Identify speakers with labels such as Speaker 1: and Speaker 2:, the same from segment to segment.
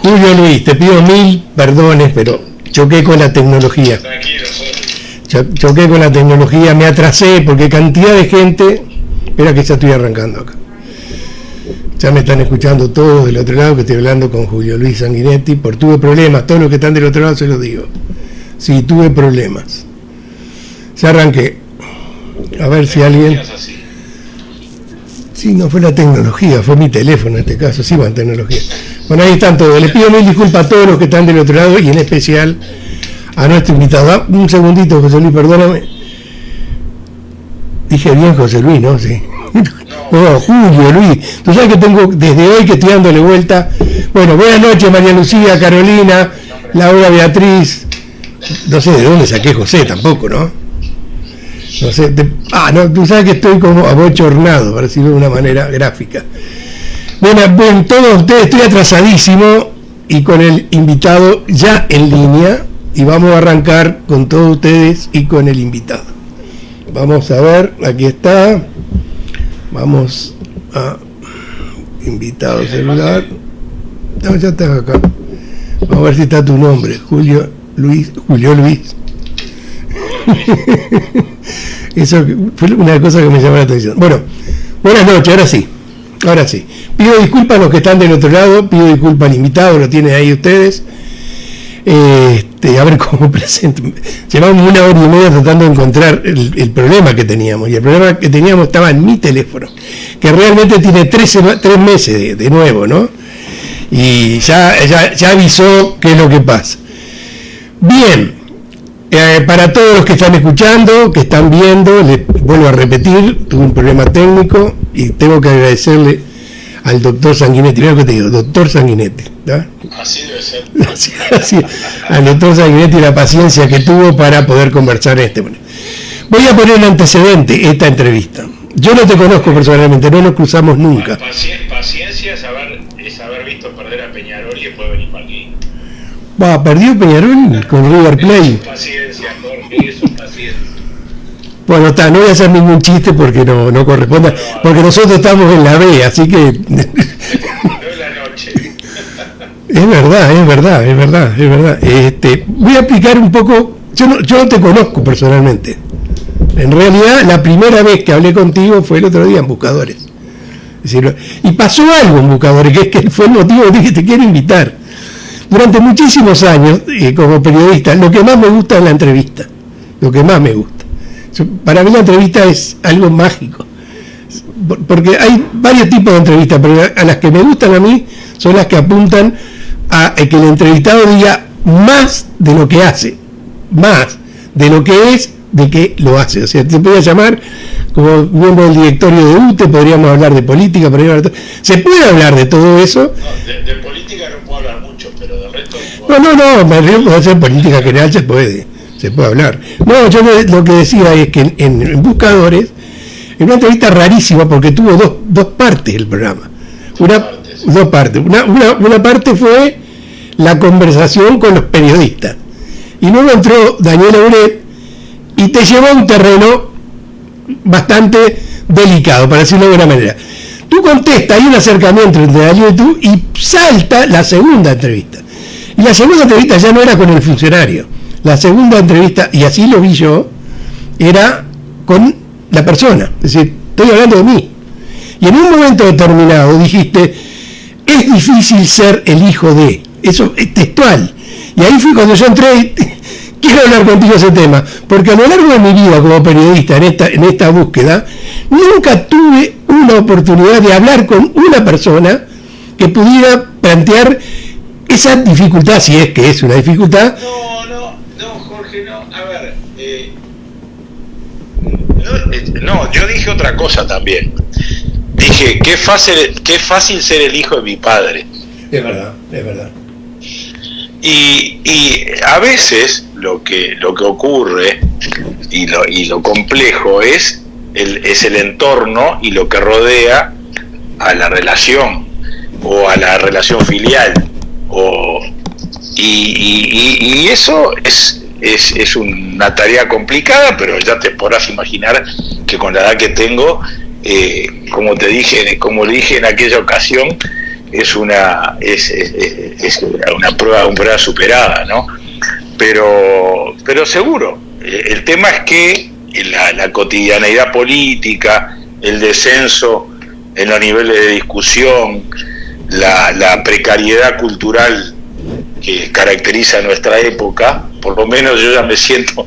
Speaker 1: Julio Luis, te pido 1000 perdones, pero choqué con la tecnología.
Speaker 2: Tranquilo,
Speaker 1: Choqué con la tecnología, me atrasé porque cantidad de gente. Espera que ya estoy arrancando acá. Ya me están escuchando todos del otro lado, que estoy hablando con Julio Luis Sanguinetti. Tuve problemas, todos los que están del otro lado se los digo. Sí, tuve problemas. Ya arranqué. A ver si alguien... Sí, no fue la tecnología, fue mi teléfono en este caso, sí, con tecnología. Bueno, ahí están todos. Les pido 1000 disculpas a todos los que están del otro lado y en especial a nuestro invitado. Un segundito, José Luis, perdóname. Dije bien José Luis, ¿no? Sí. Oh, Julio Luis. Tú sabes que tengo desde hoy que estoy dándole vuelta. Bueno, buenas noches, María Lucía, Carolina, Laura Beatriz. No sé de dónde saqué José tampoco, ¿no? No sé, no, tú sabes que estoy como abochornado, para decirlo de una manera gráfica. Bueno, todos ustedes, estoy atrasadísimo y con el invitado ya en línea y vamos a arrancar con todos ustedes y con el invitado. Vamos a ver, aquí está. Vamos a invitado celular. No, ya estás acá. Vamos a ver si está tu nombre, Julio Luis. Eso fue una cosa que me llamó la atención. Bueno, buenas noches, ahora sí. Pido disculpas a los que están del otro lado, pido disculpas al invitado, lo tienen ahí ustedes. A ver cómo presento. Llevamos 1 hora y media tratando de encontrar el problema que teníamos, y el problema que teníamos estaba en mi teléfono, que realmente tiene 3 meses de nuevo, ¿no? Y ya avisó qué es lo que pasa. Bien. Para todos los que están escuchando, que están viendo, les vuelvo a repetir, tuve un problema técnico y tengo que agradecerle al doctor Sanguinetti. Mira lo que te digo, doctor Sanguinetti, ¿no?
Speaker 2: Así debe ser.
Speaker 1: Así, al doctor Sanguinetti la paciencia que tuvo para poder conversar en este momento. Voy a poner en antecedente esta entrevista. Yo no te conozco personalmente, no nos cruzamos nunca.
Speaker 2: Paciencia es haber visto perder a Peñarol y después venir para aquí.
Speaker 1: Perdió Peñarol con River Plate.
Speaker 2: Paciencia, Jorge, eso es paciencia.
Speaker 1: Bueno, no voy a hacer ningún chiste porque no corresponde, porque nosotros estamos en la B, así que...
Speaker 2: No es la noche.
Speaker 1: Es verdad. Voy a explicar un poco, yo no te conozco personalmente. En realidad, la primera vez que hablé contigo fue el otro día en Buscadores. Es decir, y pasó algo en Buscadores, que es que fue el motivo que dije, te quiero invitar. Durante muchísimos años, como periodista, lo que más me gusta es la entrevista. Lo que más me gusta. Para mí la entrevista es algo mágico. Porque hay varios tipos de entrevistas, pero a las que me gustan a mí son las que apuntan a que el entrevistado diga más de lo que hace, más de lo que es, de que lo hace. O sea, te puede llamar como miembro del directorio de UTE, podríamos hablar de política, se puede hablar de todo eso.
Speaker 2: No, de política no puedo hablar mucho, pero de resto...
Speaker 1: No, me río de hacer política general, se puede hablar. No, yo lo que decía es que en Buscadores, en una entrevista rarísima, porque tuvo dos partes el programa. Dos partes. Una parte fue la conversación con los periodistas. Y luego entró Daniel Auret y te llevó a un terreno bastante delicado, para decirlo de alguna manera. Tú contestas, hay un acercamiento entre Daniel y tú, y salta la segunda entrevista. Y la segunda entrevista ya no era con el funcionario. La segunda entrevista, y así lo vi yo, era con la persona. Es decir, estoy hablando de mí. Y en un momento determinado dijiste, es difícil ser el hijo de. Eso es textual. Y ahí fue cuando yo entré, quiero hablar contigo de ese tema, porque a lo largo de mi vida como periodista en esta búsqueda, nunca tuve una oportunidad de hablar con una persona que pudiera plantear esa dificultad, si es que es una dificultad.
Speaker 2: No, Jorge, no. A ver, yo dije otra cosa también. Dije, qué fácil ser el hijo de mi padre.
Speaker 1: Es verdad.
Speaker 2: Y a veces lo que ocurre y lo complejo es el entorno y lo que rodea a la relación o a la relación filial y eso es una tarea complicada, pero ya te podrás imaginar que con la edad que tengo, como le dije en aquella ocasión, es una prueba superada, ¿no? Pero seguro, el tema es que la cotidianeidad política, el descenso en los niveles de discusión, la precariedad cultural que caracteriza nuestra época, por lo menos yo ya me siento,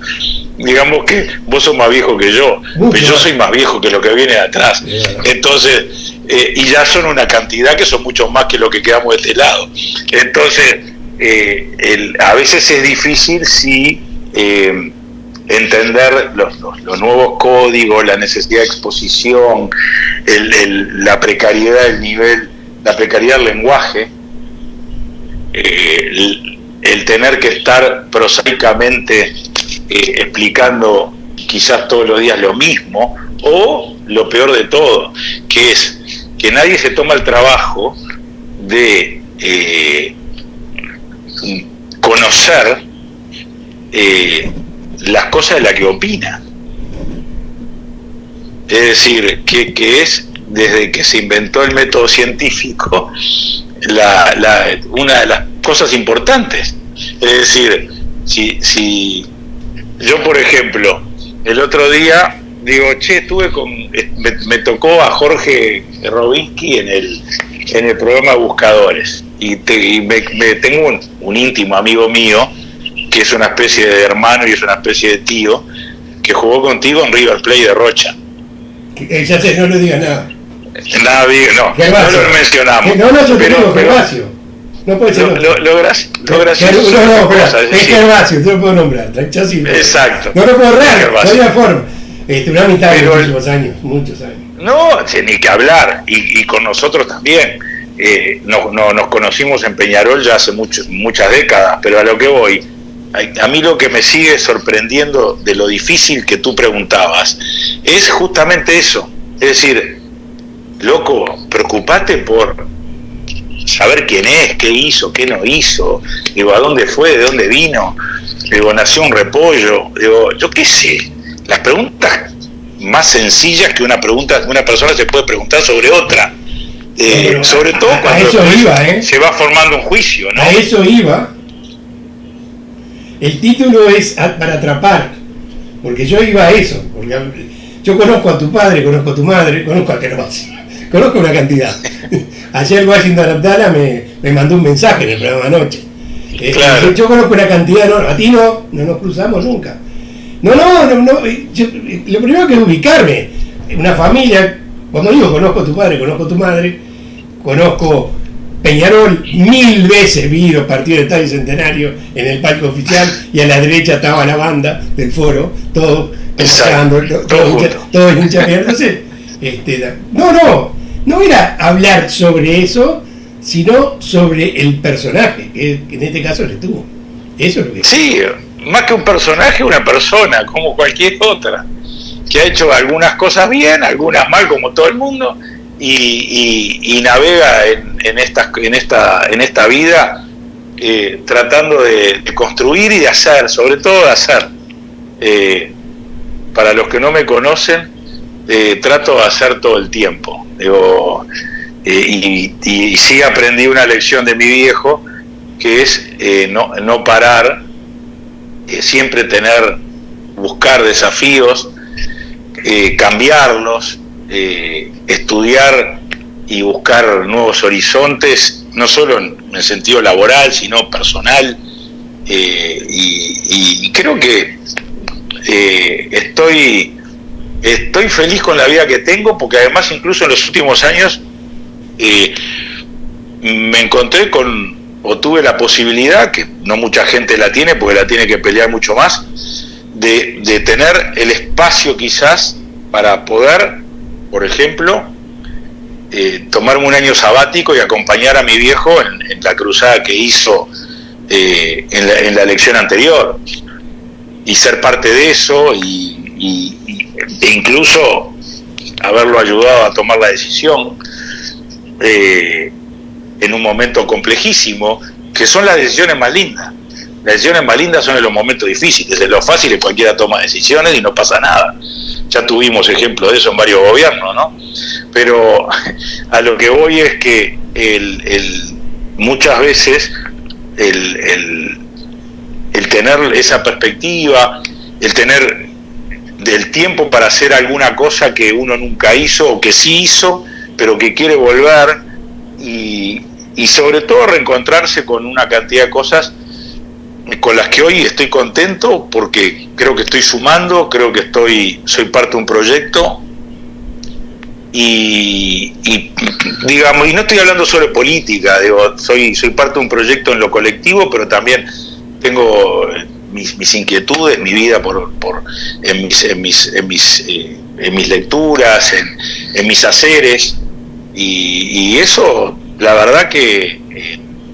Speaker 2: digamos que vos sos más viejo que yo, pero yo soy más viejo que lo que viene de atrás, entonces, y ya son una cantidad que son mucho más que lo que quedamos de este lado, entonces a veces es difícil entender los nuevos códigos, la necesidad de exposición, la precariedad del nivel, la precariedad del lenguaje, el tener que estar prosaicamente explicando quizás todos los días lo mismo, o lo peor de todo, que es que nadie se toma el trabajo de conocer las cosas de las que opina. Es decir, que es desde que se inventó el método científico una de las cosas importantes. Es decir, si yo, por ejemplo, el otro día digo, me tocó a Jorge Robinsky en el programa Buscadores, y tengo un íntimo amigo mío que es una especie de hermano y es una especie de tío, que jugó contigo en River Plate de Rocha.
Speaker 1: Ya sé, no le digas nada.
Speaker 2: No lo mencionamos.
Speaker 1: No, yo te digo, Gervasio. No puede ser.
Speaker 2: Lo gracioso.
Speaker 1: Es Gervasio, te lo puedo nombrar.
Speaker 2: Exacto.
Speaker 1: No lo puedo honrar, no hay una forma. Una amistad de muchos años.
Speaker 2: No, ni que hablar. Y con nosotros también. Nos conocimos en Peñarol ya hace muchas décadas, pero a lo que voy, a mí lo que me sigue sorprendiendo de lo difícil que tú preguntabas es justamente eso. Es decir, loco, preocupate por saber quién es, qué hizo, qué no hizo, digo, a dónde fue, de dónde vino, digo, nació un repollo, digo, yo qué sé, las preguntas más sencillas que una persona se puede preguntar sobre otra. Sobre todo cuando se va formando un juicio, ¿no?
Speaker 1: A eso iba. El título es para atrapar, porque yo iba a eso, porque yo conozco a tu padre, conozco a tu madre, conozco a Gervasio, conozco una cantidad. Ayer Washington Abdala me mandó un mensaje en el programa anoche.
Speaker 2: Claro.
Speaker 1: Yo conozco una cantidad, a ti no nos cruzamos nunca. No, lo primero que es ubicarme en una familia. Cuando digo conozco a tu padre, conozco a tu madre, conozco Peñarol, 1000 veces vi los partidos de Estadio Centenario en el palco oficial, y a la derecha estaba la banda del foro, todo hincha mierda. Entonces, no era hablar sobre eso, sino sobre el personaje, que en este caso eres tú. Eso es lo que...
Speaker 2: Sí, más que un personaje, una persona, como cualquier otra, que ha hecho algunas cosas bien, algunas mal, como todo el mundo, y navega en esta vida tratando de construir y de hacer, sobre todo de hacer. Para los que no me conocen, trato de hacer todo el tiempo. Digo, y sí aprendí una lección de mi viejo, que es no parar, siempre buscar desafíos, cambiarlos, estudiar y buscar nuevos horizontes, no solo en el sentido laboral, sino personal, y creo que estoy feliz con la vida que tengo, porque además incluso en los últimos años me encontré o tuve la posibilidad, que no mucha gente la tiene porque la tiene que pelear mucho más, de tener el espacio quizás para poder, por ejemplo, tomarme un año sabático y acompañar a mi viejo en la cruzada que hizo en la elección anterior, y ser parte de eso, e incluso haberlo ayudado a tomar la decisión en un momento complejísimo, que son las decisiones más lindas. Las decisiones más lindas son en los momentos difíciles. En los fáciles cualquiera toma decisiones y no pasa nada. Ya tuvimos ejemplos de eso en varios gobiernos, ¿no? Pero a lo que voy es que muchas veces el tener esa perspectiva, el tener del tiempo para hacer alguna cosa que uno nunca hizo o que sí hizo, pero que quiere volver, y sobre todo reencontrarse con una cantidad de cosas con las que hoy estoy contento, porque creo que estoy sumando, creo que soy parte de un proyecto, y digamos, y no estoy hablando solo de política, digo, soy parte de un proyecto en lo colectivo, pero también tengo mis inquietudes, mi vida en mis lecturas, en mis haceres, y eso, la verdad que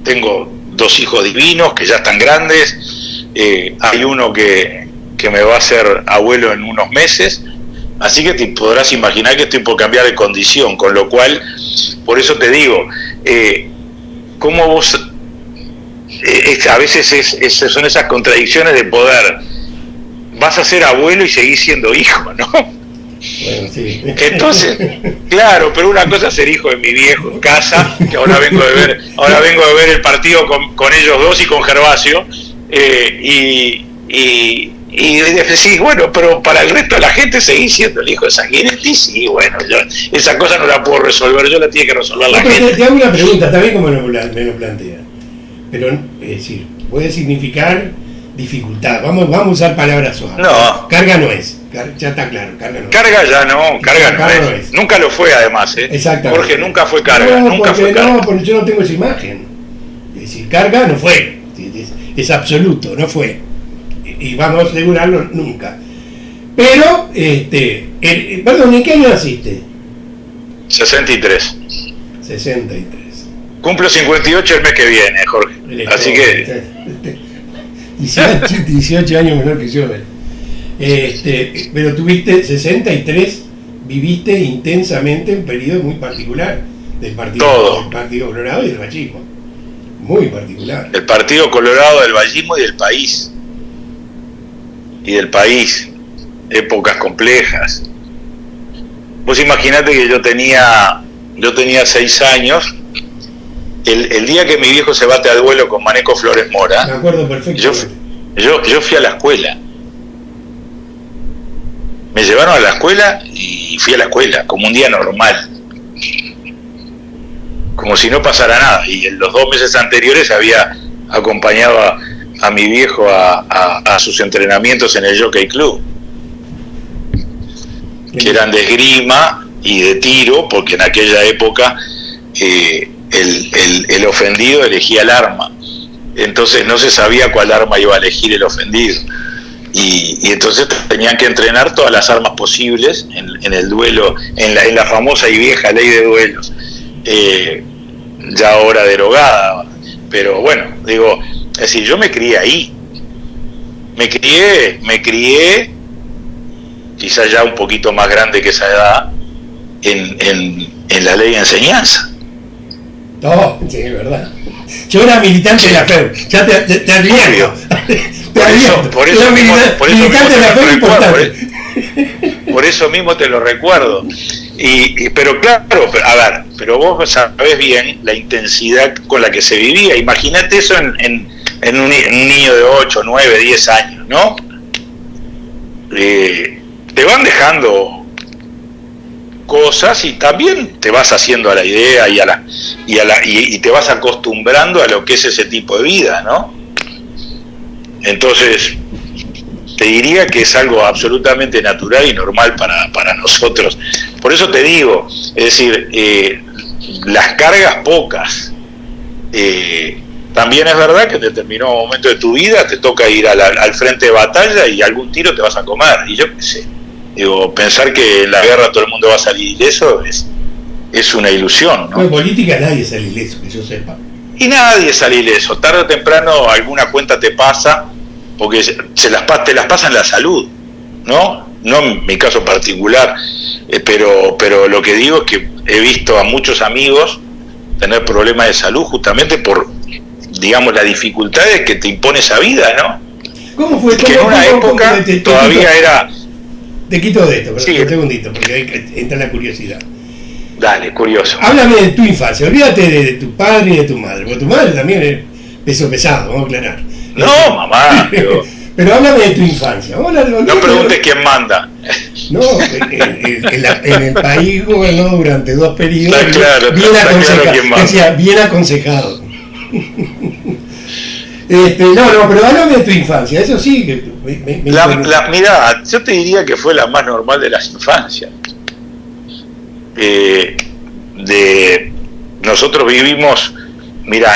Speaker 2: tengo 2 hijos divinos que ya están grandes, hay uno que me va a ser abuelo en unos meses, así que te podrás imaginar que estoy por cambiar de condición, con lo cual, por eso te digo, cómo vos, a veces son esas contradicciones de poder, vas a ser abuelo y seguís siendo hijo, ¿no?
Speaker 1: Bueno, sí.
Speaker 2: Entonces, claro, pero una cosa es ser hijo de mi viejo en casa, que ahora vengo de ver el partido con ellos dos y con Gervasio, y decís, bueno, pero para el resto de la gente seguís siendo el hijo de Sanguinetti, sí, bueno, esa cosa no la puedo resolver, yo la tiene que resolver la gente.
Speaker 1: Te hago una pregunta, también como me lo plantea, pero es decir, puede significar dificultad, vamos a usar palabras suaves.
Speaker 2: No.
Speaker 1: Carga no es, ya está claro, carga no es.
Speaker 2: Carga ya no, carga no es. Nunca lo fue además,
Speaker 1: Exactamente.
Speaker 2: Jorge nunca fue carga, nunca fue carga.
Speaker 1: No, porque yo no tengo esa imagen. Es decir, carga no fue, es absoluto, no fue. Y vamos a asegurarlo nunca. Pero, perdón, ¿en qué año naciste?
Speaker 2: 63.
Speaker 1: 63.
Speaker 2: Cumplo 58 el mes que viene, Jorge. Así que
Speaker 1: 18 años menor que yo. Pero tuviste 63, viviste intensamente un periodo muy particular del Partido Colorado y del Vallismo. Muy particular.
Speaker 2: El Partido Colorado, del Vallismo y del país. Épocas complejas. Vos imaginate que yo tenía 6 años. El día que mi viejo se bate al duelo con Maneco Flores Mora,
Speaker 1: me acuerdo perfectamente.
Speaker 2: Yo fui a la escuela. Me llevaron a la escuela y fui a la escuela, como un día normal. Como si no pasara nada. Y en los 2 meses anteriores había acompañado a mi viejo a sus entrenamientos en el Jockey Club, que eran de esgrima y de tiro, porque en aquella época el ofendido elegía el arma, entonces no se sabía cuál arma iba a elegir el ofendido, y entonces tenían que entrenar todas las armas posibles en el duelo, en la famosa y vieja ley de duelos, ya ahora derogada, pero bueno, digo, es decir, yo me crié ahí, me crié quizás ya un poquito más grande que esa edad en la ley de enseñanza.
Speaker 1: No, sí, es verdad. Yo era militante de la FEU, ya te advierto.
Speaker 2: Por eso
Speaker 1: militante de la FEU importante.
Speaker 2: Por eso mismo te lo recuerdo. Pero claro, pero vos sabés bien la intensidad con la que se vivía. Imagínate eso en un niño de 8, 9, 10 años, ¿no? Te van dejando cosas y también te vas haciendo a la idea y te vas acostumbrando a lo que es ese tipo de vida, ¿no? Entonces te diría que es algo absolutamente natural y normal para nosotros. Por eso te digo, es decir, las cargas pocas. También es verdad que en determinado momento de tu vida te toca ir al frente de batalla y algún tiro te vas a comer, y yo qué sé. Digo, pensar que en la guerra todo el mundo va a salir ileso es una ilusión, ¿no?
Speaker 1: En política nadie sale ileso, que yo sepa.
Speaker 2: Y nadie sale ileso. Tarde o temprano alguna cuenta te pasa, porque te las pasa en la salud, ¿no? No en mi caso particular, pero lo que digo es que he visto a muchos amigos tener problemas de salud justamente por, digamos, la dificultad de que te impone esa vida, ¿no?
Speaker 1: ¿Cómo fue?
Speaker 2: Que en una época todavía era...
Speaker 1: Te quito de esto, pero sí, un segundito, porque ahí entra la curiosidad.
Speaker 2: Dale, curioso.
Speaker 1: Háblame de tu infancia, olvídate de tu padre y de tu madre, porque tu madre también es peso pesado, vamos a aclarar.
Speaker 2: No, mamá,
Speaker 1: pero háblame de tu infancia.
Speaker 2: No preguntes quién manda.
Speaker 1: No, en el país gobernó durante 2 periodos.
Speaker 2: Está claro,
Speaker 1: bien aconsejado.
Speaker 2: Claro quién manda.
Speaker 1: Decía, bien aconsejado. No, pero háblame de tu infancia, eso sí que
Speaker 2: mirá, yo te diría que fue la más normal de las infancias. Nosotros vivimos, mirá,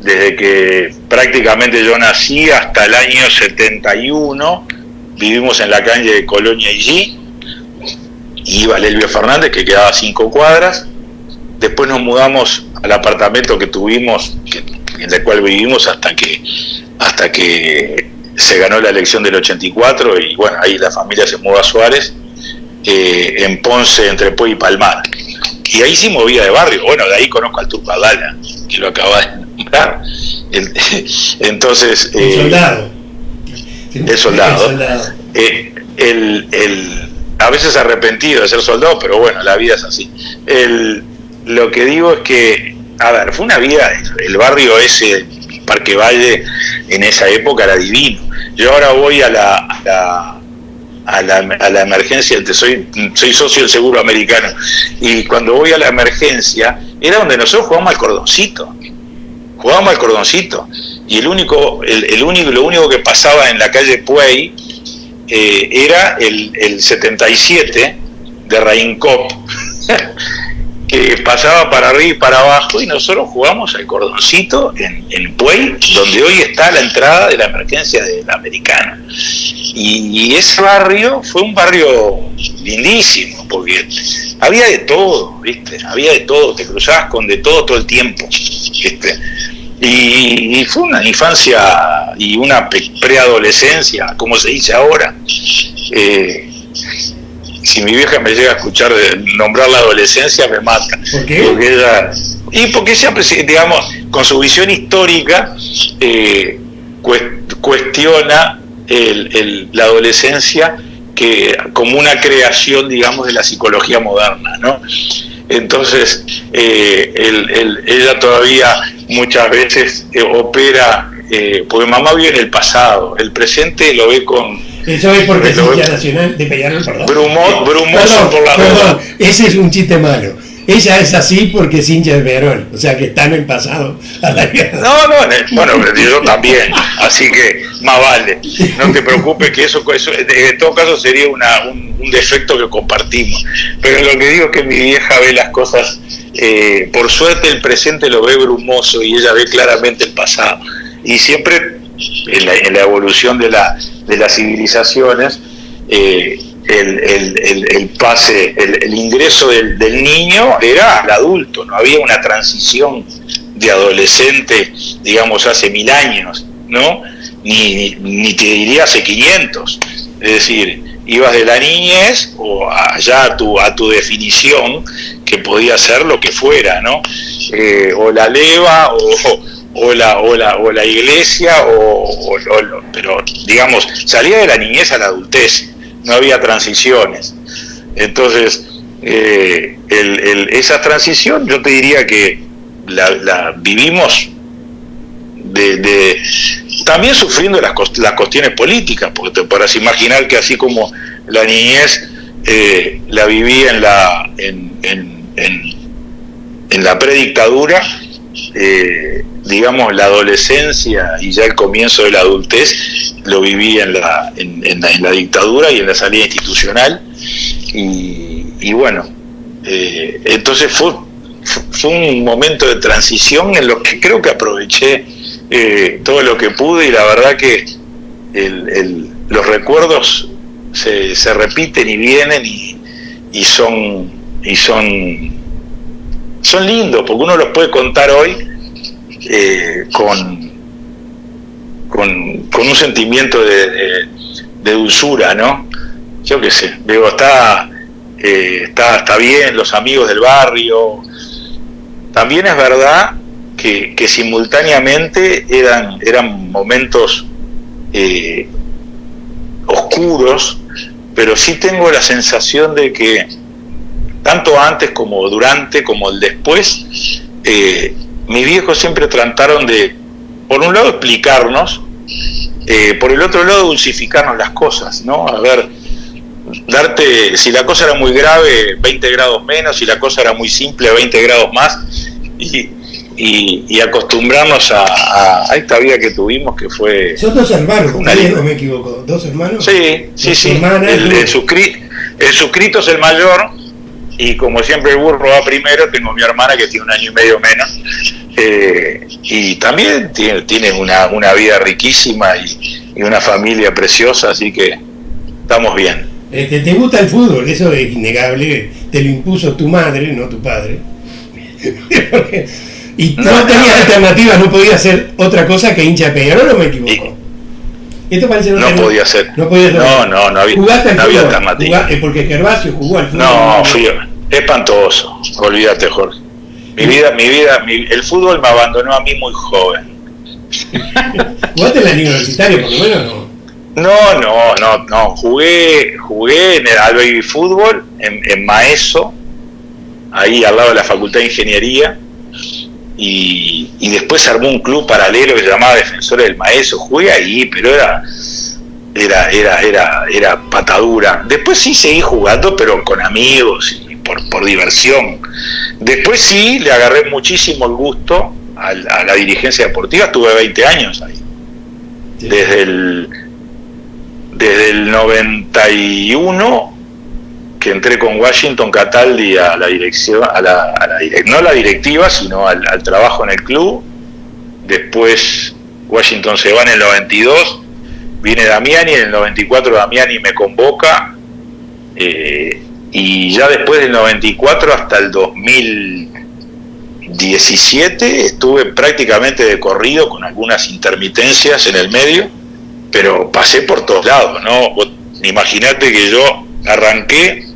Speaker 2: desde que prácticamente yo nací hasta el año 71, vivimos en la calle de Colonia y iba Lelvio Fernández, que quedaba a 5 cuadras. Después nos mudamos al apartamento que tuvimos, en el cual vivimos hasta que se ganó la elección del 84, y bueno, ahí la familia se mudó a Suárez, en Ponce, entre Puey y Palmar. Y ahí sí movía de barrio. Bueno, de ahí conozco al Turco Abdala, que lo acaba de nombrar. Entonces,
Speaker 1: el soldado.
Speaker 2: El soldado. A veces arrepentido de ser soldado, pero bueno, la vida es así. Lo que digo es que, a ver, fue una vida, el barrio ese, Parque Valle, en esa época era divino. Yo ahora voy a la emergencia, soy socio del Seguro Americano, y cuando voy a la emergencia, era donde nosotros jugábamos al cordoncito, y lo único que pasaba en la calle Puey era el 77 de Raincop, que pasaba para arriba y para abajo, y nosotros jugamos al cordoncito en Puey, donde hoy está la entrada de la emergencia de la Americana. Y ese barrio fue un barrio lindísimo, porque había de todo, ¿viste? Había de todo, te cruzabas con de todo el tiempo, ¿viste? Y fue una infancia y una preadolescencia, como se dice ahora. Si mi vieja me llega a escuchar nombrar la adolescencia, me mata.
Speaker 1: ¿Por qué?
Speaker 2: Porque ella, digamos, con su visión histórica, cuestiona la adolescencia como una creación, digamos, de la psicología moderna, ¿no? Entonces, ella todavía muchas veces opera, porque mamá vive en el pasado, el presente lo ve con...
Speaker 1: Eso es porque es hincha nacional de Peñarol, perdón.
Speaker 2: Brumoso por la
Speaker 1: perdón, ese es un chiste malo. Ella es así porque es hincha de Peñarol, o sea que está en el pasado.
Speaker 2: Bueno, yo también, así que más vale. No te preocupes que eso en todo caso sería un defecto que compartimos. Pero lo que digo es que mi vieja ve las cosas, por suerte el presente lo ve brumoso y ella ve claramente el pasado. Y siempre en la evolución de las civilizaciones, el ingreso del niño era al adulto, no había una transición de adolescente, digamos, hace 1000 años, ¿no? Ni te diría hace 500. Es decir, ibas de la niñez o allá a tu definición, que podía ser lo que fuera, ¿no? O la leva o la iglesia, pero digamos, salía de la niñez a la adultez, no había transiciones. Entonces, esa transición yo te diría que la vivimos también sufriendo las cuestiones políticas, porque te podrás imaginar que así como la niñez la viví en la predictadura, digamos, la adolescencia y ya el comienzo de la adultez lo viví en la dictadura y en la salida institucional, y bueno, entonces fue un momento de transición en lo que creo que aproveché todo lo que pude, y la verdad que los recuerdos se repiten y vienen y son lindos, porque uno los puede contar hoy con un sentimiento de dulzura, ¿no? Yo qué sé, digo, está bien, los amigos del barrio. También es verdad que simultáneamente eran momentos oscuros, pero sí tengo la sensación de que tanto antes como durante, como el después, mis viejos siempre trataron de, por un lado, explicarnos, por el otro lado, dulcificarnos las cosas, ¿no? A ver, darte, si la cosa era muy grave, 20 grados menos, si la cosa era muy simple, 20 grados más, y acostumbrarnos a esta vida que tuvimos, que fue...
Speaker 1: Son dos hermanos, ¿no me equivoco? ¿Dos hermanos?
Speaker 2: Sí. El suscrito es el mayor, y como siempre el burro va primero, tengo mi hermana que tiene 1 año y medio menos, y también tiene una vida riquísima y una familia preciosa, así que estamos bien.
Speaker 1: ¿Te gusta el fútbol? Eso es innegable, te lo impuso tu madre, no tu padre. Y no tenías alternativa, no podía hacer otra cosa que hincha de Peñarol, ¿no me equivoco? Esto parece
Speaker 2: no podía ser.
Speaker 1: No podía ser.
Speaker 2: No había,
Speaker 1: ¿Jugaste al
Speaker 2: no
Speaker 1: fútbol?
Speaker 2: había alternativa.
Speaker 1: Porque Gervasio jugó al fútbol.
Speaker 2: No, fui espantoso, olvídate, Jorge. El fútbol me abandonó a mí muy joven.
Speaker 1: ¿Jugaste en la liga universitaria por lo menos no?
Speaker 2: No, jugué al baby fútbol en Maeso, ahí al lado de la Facultad de Ingeniería, y después se armó un club paralelo que se llamaba Defensores del Maeso. Jugué ahí, pero era patadura. Después sí seguí jugando, pero con amigos y por diversión. Después sí le agarré muchísimo el gusto a la dirigencia deportiva. Estuve 20 años ahí, sí. Desde el 91 que entré con Washington Cataldi a la dirección, no a la directiva, sino al trabajo en el club. Después Washington se va en el 92, viene Damiani, en el 94 Damiani me convoca, y ya después del 94 hasta el 2017 estuve prácticamente de corrido, con algunas intermitencias en el medio, pero pasé por todos lados, ¿no? Imaginate que yo arranqué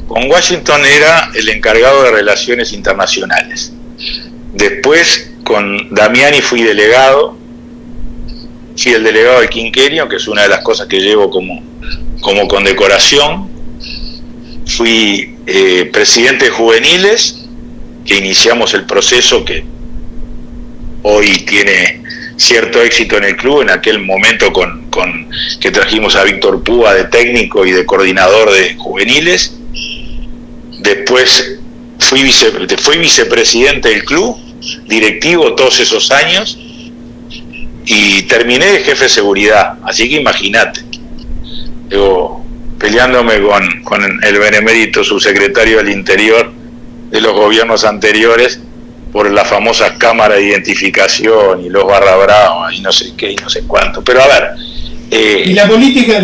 Speaker 2: con Washington, era el encargado de relaciones internacionales. Después con Damiani fui el delegado del quinquenio, que es una de las cosas que llevo como condecoración. Fui presidente de juveniles, que iniciamos el proceso que hoy tiene cierto éxito en el club, en aquel momento con que trajimos a Víctor Púa de técnico y de coordinador de juveniles. Después fui vicepresidente del club, directivo todos esos años, y terminé de jefe de seguridad. Así que imagínate, peleándome con el benemérito subsecretario del Interior de los gobiernos anteriores por las famosas cámaras de identificación y los barra bravas y no sé qué y no sé cuánto. Pero a ver,
Speaker 1: y la política,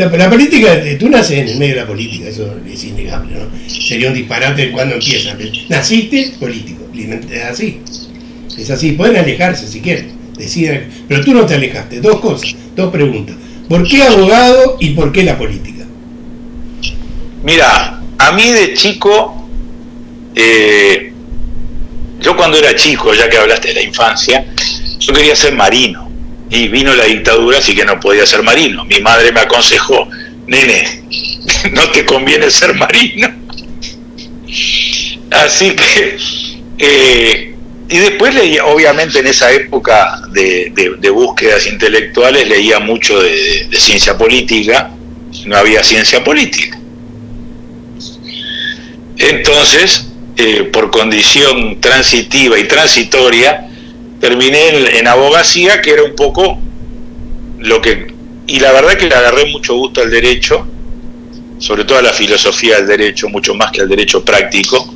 Speaker 1: tú naces en el medio de la política, eso es innegable, ¿no? Sería un disparate cuando empiezas. Naciste político, es así, pueden alejarse si quieren, deciden, pero tú no te alejaste. Dos cosas, dos preguntas: ¿por qué abogado y por qué la política?
Speaker 2: Mira, a mí de chico, yo cuando era chico, ya que hablaste de la infancia, yo quería ser marino. Y vino la dictadura, así que no podía ser marino. Mi madre me aconsejó: nene, no te conviene ser marino. Así que, y después leía, obviamente en esa época de búsquedas intelectuales, leía mucho de ciencia política. No había ciencia política. Entonces, por condición transitiva y transitoria, terminé en abogacía, que era un poco lo que... Y la verdad que le agarré mucho gusto al derecho, sobre todo a la filosofía del derecho, mucho más que al derecho práctico.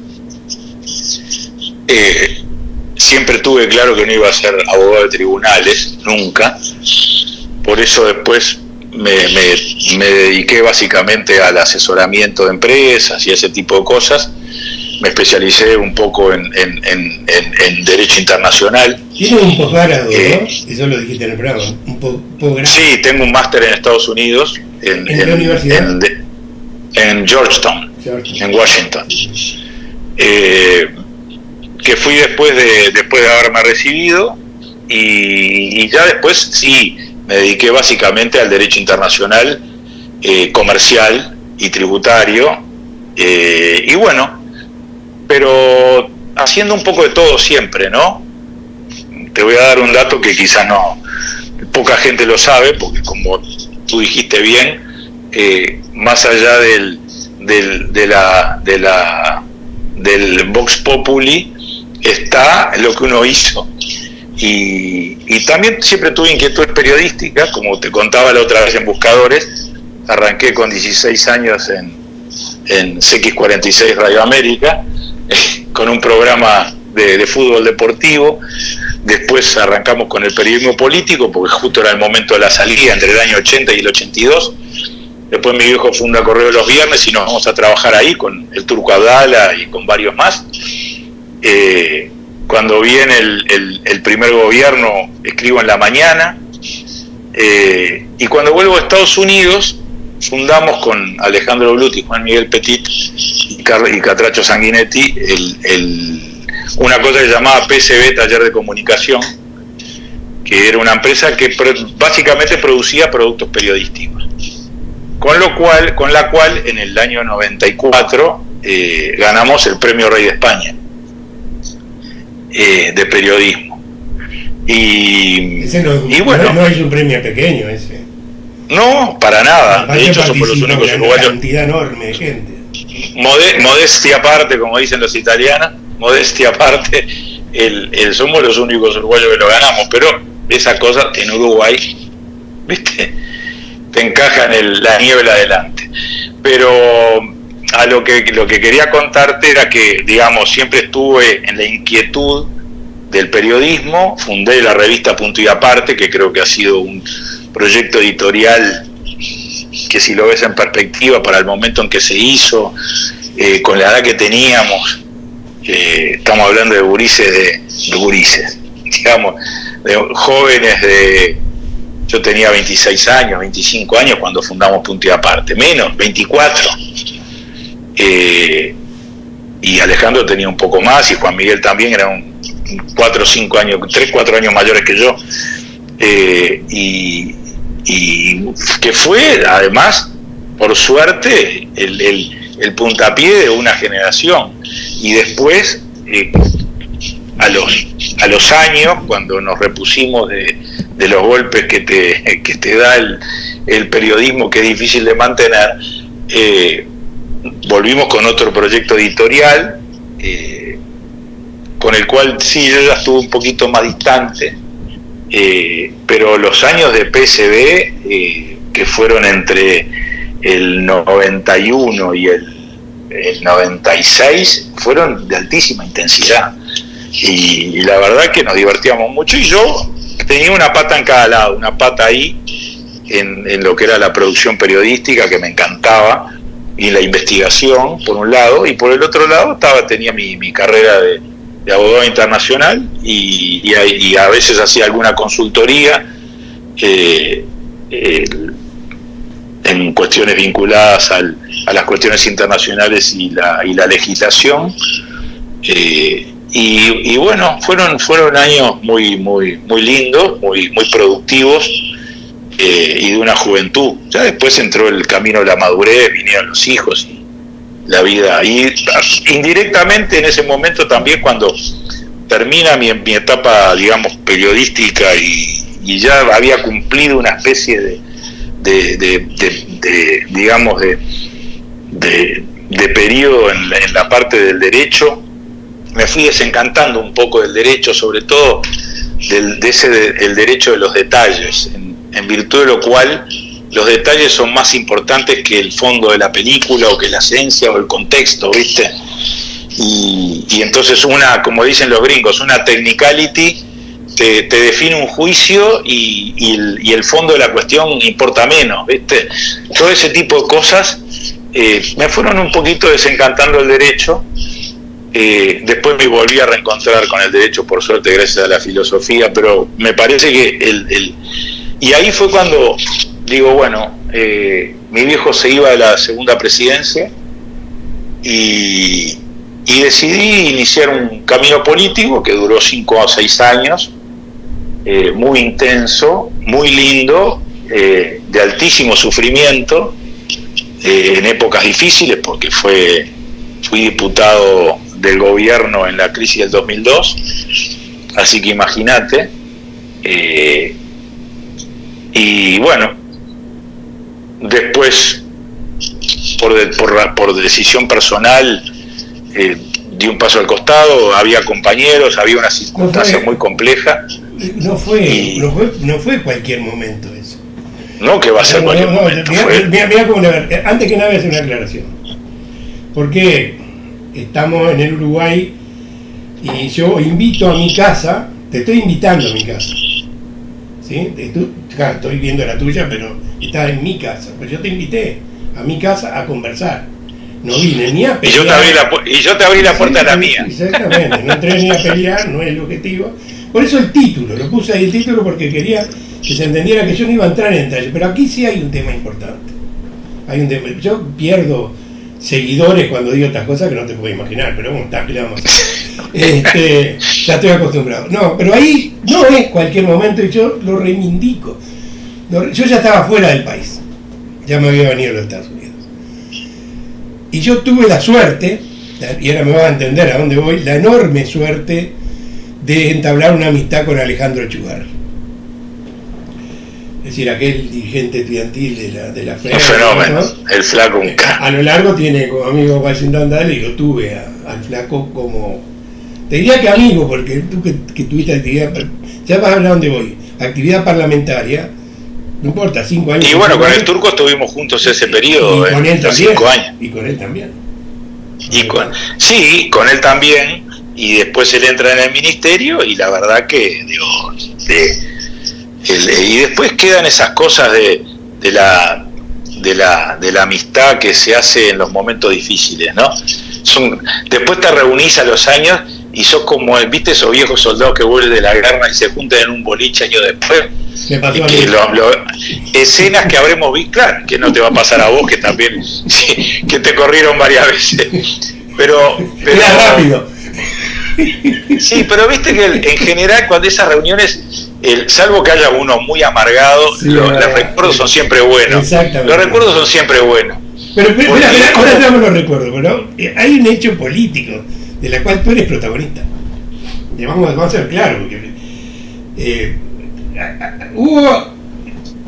Speaker 2: Siempre tuve claro que no iba a ser abogado de tribunales, nunca. Por eso después me dediqué básicamente al asesoramiento de empresas y ese tipo de cosas. Me especialicé un poco en derecho internacional.
Speaker 1: Tienes un posgrado, ¿no? Eso lo dijiste en el programa, un posgrado.
Speaker 2: Sí, tengo un máster en Estados Unidos.
Speaker 1: ¿En qué universidad?
Speaker 2: En Georgetown, en Washington. Que fui después de haberme recibido, y ya después sí me dediqué básicamente al derecho internacional, comercial y tributario, y bueno, pero haciendo un poco de todo siempre, ¿no? Te voy a dar un dato que quizás no, poca gente lo sabe, porque como tú dijiste bien, más allá del Vox Populi está lo que uno hizo. Y también siempre tuve inquietudes periodísticas, como te contaba la otra vez en Buscadores. Arranqué con 16 años en CX46 Radio América, con un programa de fútbol deportivo. Después arrancamos con el periodismo político, porque justo era el momento de la salida, entre el año 80 y el 82. Después mi viejo funda Correo los Viernes y nos vamos a trabajar ahí con el Turco Abdala y con varios más. Cuando viene el primer gobierno, escribo en La Mañana. Y cuando vuelvo a Estados Unidos, fundamos con Alejandro Bluti, Juan Miguel Petit y Catracho Sanguinetti una cosa que se llamaba PCB, Taller de Comunicación, que era una empresa que básicamente producía productos periodísticos. Con la cual en el año 94 ganamos el Premio Rey de España de periodismo.
Speaker 1: Ese bueno, no es un premio pequeño ese.
Speaker 2: No, para nada. De hecho, somos los únicos uruguayos.
Speaker 1: Una cantidad enorme de gente.
Speaker 2: Modestia aparte, como dicen los italianos, modestia aparte, somos los únicos uruguayos que lo ganamos, pero esa cosa en Uruguay, ¿viste? Te encaja en la niebla adelante. Pero a lo que quería contarte era que, digamos, siempre estuve en la inquietud del periodismo. Fundé la revista Punto y Aparte, que creo que ha sido un proyecto editorial que, si lo ves en perspectiva para el momento en que se hizo, con la edad que teníamos, estamos hablando de gurises, digamos, de jóvenes yo tenía 26 años, 25 años cuando fundamos Punto y Aparte, menos, 24. Y Alejandro tenía un poco más, y Juan Miguel también, eran 4 o 5 años, 3, 4 años mayores que yo. Y que fue, además, por suerte, el puntapié de una generación. Y después, a los años, cuando nos repusimos de los golpes que te da el periodismo, que es difícil de mantener, volvimos con otro proyecto editorial, con el cual sí, yo ya estuve un poquito más distante, pero los años de PSB, que fueron entre el 91 y el 96, fueron de altísima intensidad, y la verdad que nos divertíamos mucho, y yo tenía una pata en cada lado, una pata ahí en lo que era la producción periodística, que me encantaba, y la investigación por un lado, y por el otro lado tenía mi carrera de abogado internacional, y a veces hacía alguna consultoría en cuestiones vinculadas a las cuestiones internacionales y la legislación, y bueno, fueron años muy lindos, muy productivos, y de una juventud. Ya después entró el camino de la madurez, vinieron los hijos y la vida, y indirectamente en ese momento también, cuando termina mi etapa, digamos, periodística, y ya había cumplido una especie digamos, de periodo en la parte del derecho, me fui desencantando un poco del derecho, sobre todo el derecho de los detalles, en virtud de lo cual los detalles son más importantes que el fondo de la película, o que la esencia o el contexto, ¿viste? Y entonces como dicen los gringos, una technicality te define un juicio, y el fondo de la cuestión importa menos, ¿viste? Todo ese tipo de cosas me fueron un poquito desencantando el derecho. Después me volví a reencontrar con el derecho, por suerte, gracias a la filosofía, pero me parece que y ahí fue cuando digo, bueno, mi viejo se iba de la segunda presidencia, y decidí iniciar un camino político que duró 5 o 6 años, muy intenso, muy lindo, de altísimo sufrimiento, en épocas difíciles, porque fui diputado del gobierno en la crisis del 2002, así que imagínate. Y bueno, después por decisión personal di un paso al costado, había compañeros, había una circunstancia muy compleja.
Speaker 1: No fue cualquier momento eso.
Speaker 2: No, que va a ser cualquier momento.
Speaker 1: Antes que nada voy a hacer una aclaración. Porque estamos en el Uruguay y yo invito a mi casa, te estoy invitando a mi casa. ¿Sí? Estoy viendo la tuya, pero estás en mi casa. Pero yo te invité a mi casa a conversar. No vine ni a pelear.
Speaker 2: Y yo te abrí la puerta a la mía.
Speaker 1: Exactamente, no entré ni a pelear, no es el objetivo. Por eso el título, lo puse ahí el título porque quería que se entendiera que yo no iba a entrar en detalle. Pero aquí sí hay un tema importante. Yo pierdo seguidores cuando digo estas cosas que no te puedo imaginar, pero bueno, está claro. Ya estoy acostumbrado. No, pero ahí no es cualquier momento y yo lo reivindico. Yo ya estaba fuera del país, ya me había venido a los Estados Unidos. Y yo tuve la suerte, y ahora me vas a entender a dónde voy, la enorme suerte de entablar una amistad con Alejandro Echugarri. Es decir, aquel dirigente estudiantil de la FED.
Speaker 2: Un fenómeno, ¿no? El flaco un
Speaker 1: a lo largo tiene como amigo Washington Dale y lo tuve al flaco como... Te diría que amigo, porque tú que tuviste actividad... Ya vas a hablar dónde voy. Actividad parlamentaria, no importa, 5 años.
Speaker 2: Y bueno, con el turco estuvimos juntos ese periodo,
Speaker 1: y con él también,
Speaker 2: 5 años.
Speaker 1: Y con él también.
Speaker 2: Sí, con él también. Y después él entra en el ministerio y la verdad que, y después quedan esas cosas de la amistad que se hace en los momentos difíciles, ¿no? Después te reunís a los años y sos como, ¿viste esos viejos soldados que vuelven de la guerra y se juntan en un boliche años después? Escenas que habremos visto, claro, que no te va a pasar a vos, que también, sí, que te corrieron varias veces, pero
Speaker 1: era rápido.
Speaker 2: Sí, pero viste que en general cuando esas reuniones, salvo que haya uno muy amargado, sí, los recuerdos son siempre buenos. Los recuerdos son siempre buenos.
Speaker 1: Pero ahora tenemos los recuerdos, pero hay un hecho político de la cual tú eres protagonista. Y vamos a ser claros, porque hubo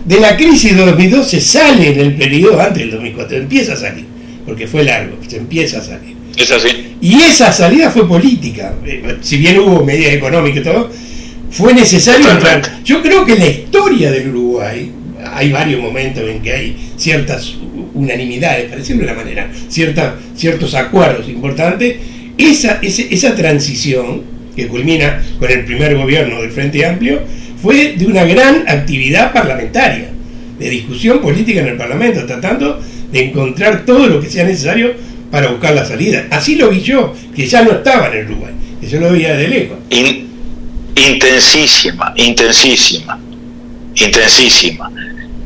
Speaker 1: de la crisis de 2002 se sale en el periodo antes del 2004, empieza a salir, porque fue largo, se empieza a salir.
Speaker 2: Es así.
Speaker 1: Y esa salida fue política, si bien hubo medidas económicas y todo, fue necesario entrar. Yo creo que en la historia del Uruguay hay varios momentos en que hay ciertas unanimidades, para decirlo de una manera, ciertos acuerdos importantes. Esa transición que culmina con el primer gobierno del Frente Amplio fue de una gran actividad parlamentaria, de discusión política en el Parlamento, tratando de encontrar todo lo que sea necesario para buscar la salida. Así lo vi yo, que ya no estaba en el Uruguay, que yo lo veía de lejos.
Speaker 2: Intensísima.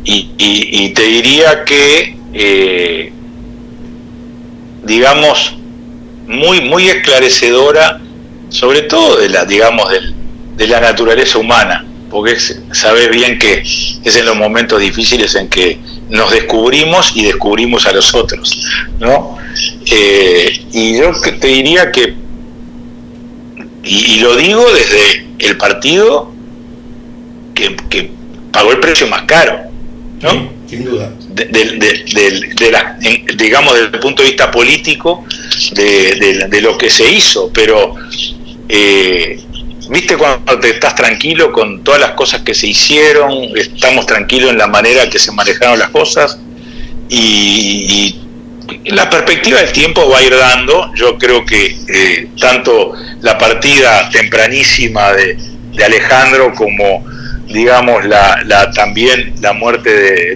Speaker 2: Y te diría que, digamos, muy esclarecedora, sobre todo de la naturaleza humana, porque sabes bien que es en los momentos difíciles en que nos descubrimos y descubrimos a los otros, ¿no? Y yo te diría que, y lo digo desde el partido que pagó el precio más caro, ¿no?
Speaker 1: Sí, sin duda.
Speaker 2: Digamos, desde el punto de vista político de lo que se hizo, pero viste cuando te estás tranquilo con todas las cosas que se hicieron, estamos tranquilos en la manera que se manejaron las cosas, y la perspectiva del tiempo va a ir dando. Yo creo que tanto la partida tempranísima de Alejandro como, digamos, también la muerte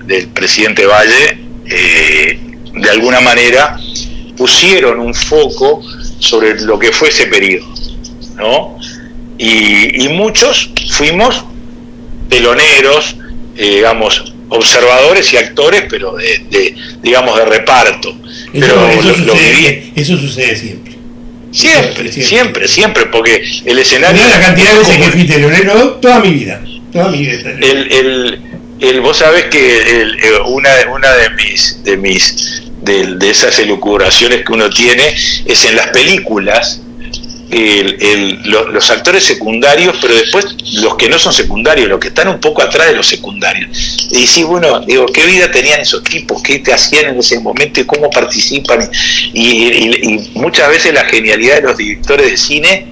Speaker 2: del presidente Valle, de alguna manera pusieron un foco sobre lo que fue ese periodo, ¿no? Y muchos fuimos teloneros, digamos, observadores y actores, pero digamos, de reparto. Pero
Speaker 1: eso sucede siempre.
Speaker 2: Siempre, porque el escenario...
Speaker 1: Mira la cantidad de veces que fui telonero toda mi vida. Vos sabés que una de
Speaker 2: de esas elucubraciones que uno tiene es en las películas. Los actores secundarios, pero después los que no son secundarios, los que están un poco atrás de los secundarios. Y decís, bueno, digo, ¿qué vida tenían esos tipos? ¿Qué te hacían en ese momento y cómo participan? Y muchas veces la genialidad de los directores de cine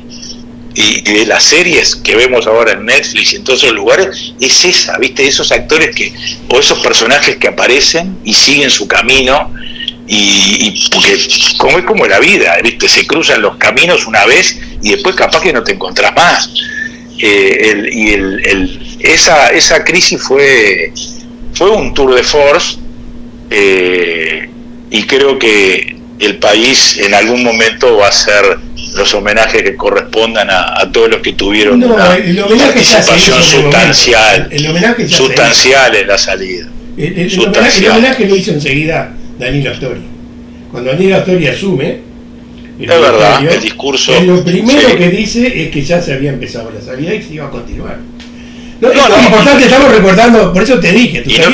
Speaker 2: y de las series que vemos ahora en Netflix y en todos esos lugares es esa, ¿viste? Esos actores o esos personajes que aparecen y siguen su camino. Y porque como es como la vida, ¿viste? Se cruzan los caminos una vez y después capaz que no te encontrás más. Esa crisis fue un tour de force, y creo que el país en algún momento va a hacer los homenajes que correspondan a todos los que tuvieron una participación sustancial en la salida.
Speaker 1: El homenaje lo hizo enseguida Danilo Astori. Cuando Danilo Astori asume,
Speaker 2: es verdad, el discurso,
Speaker 1: lo primero que dice es que ya se había empezado la salida y se iba a continuar. No, es importante, estamos recordando, por eso te dije.
Speaker 2: Y no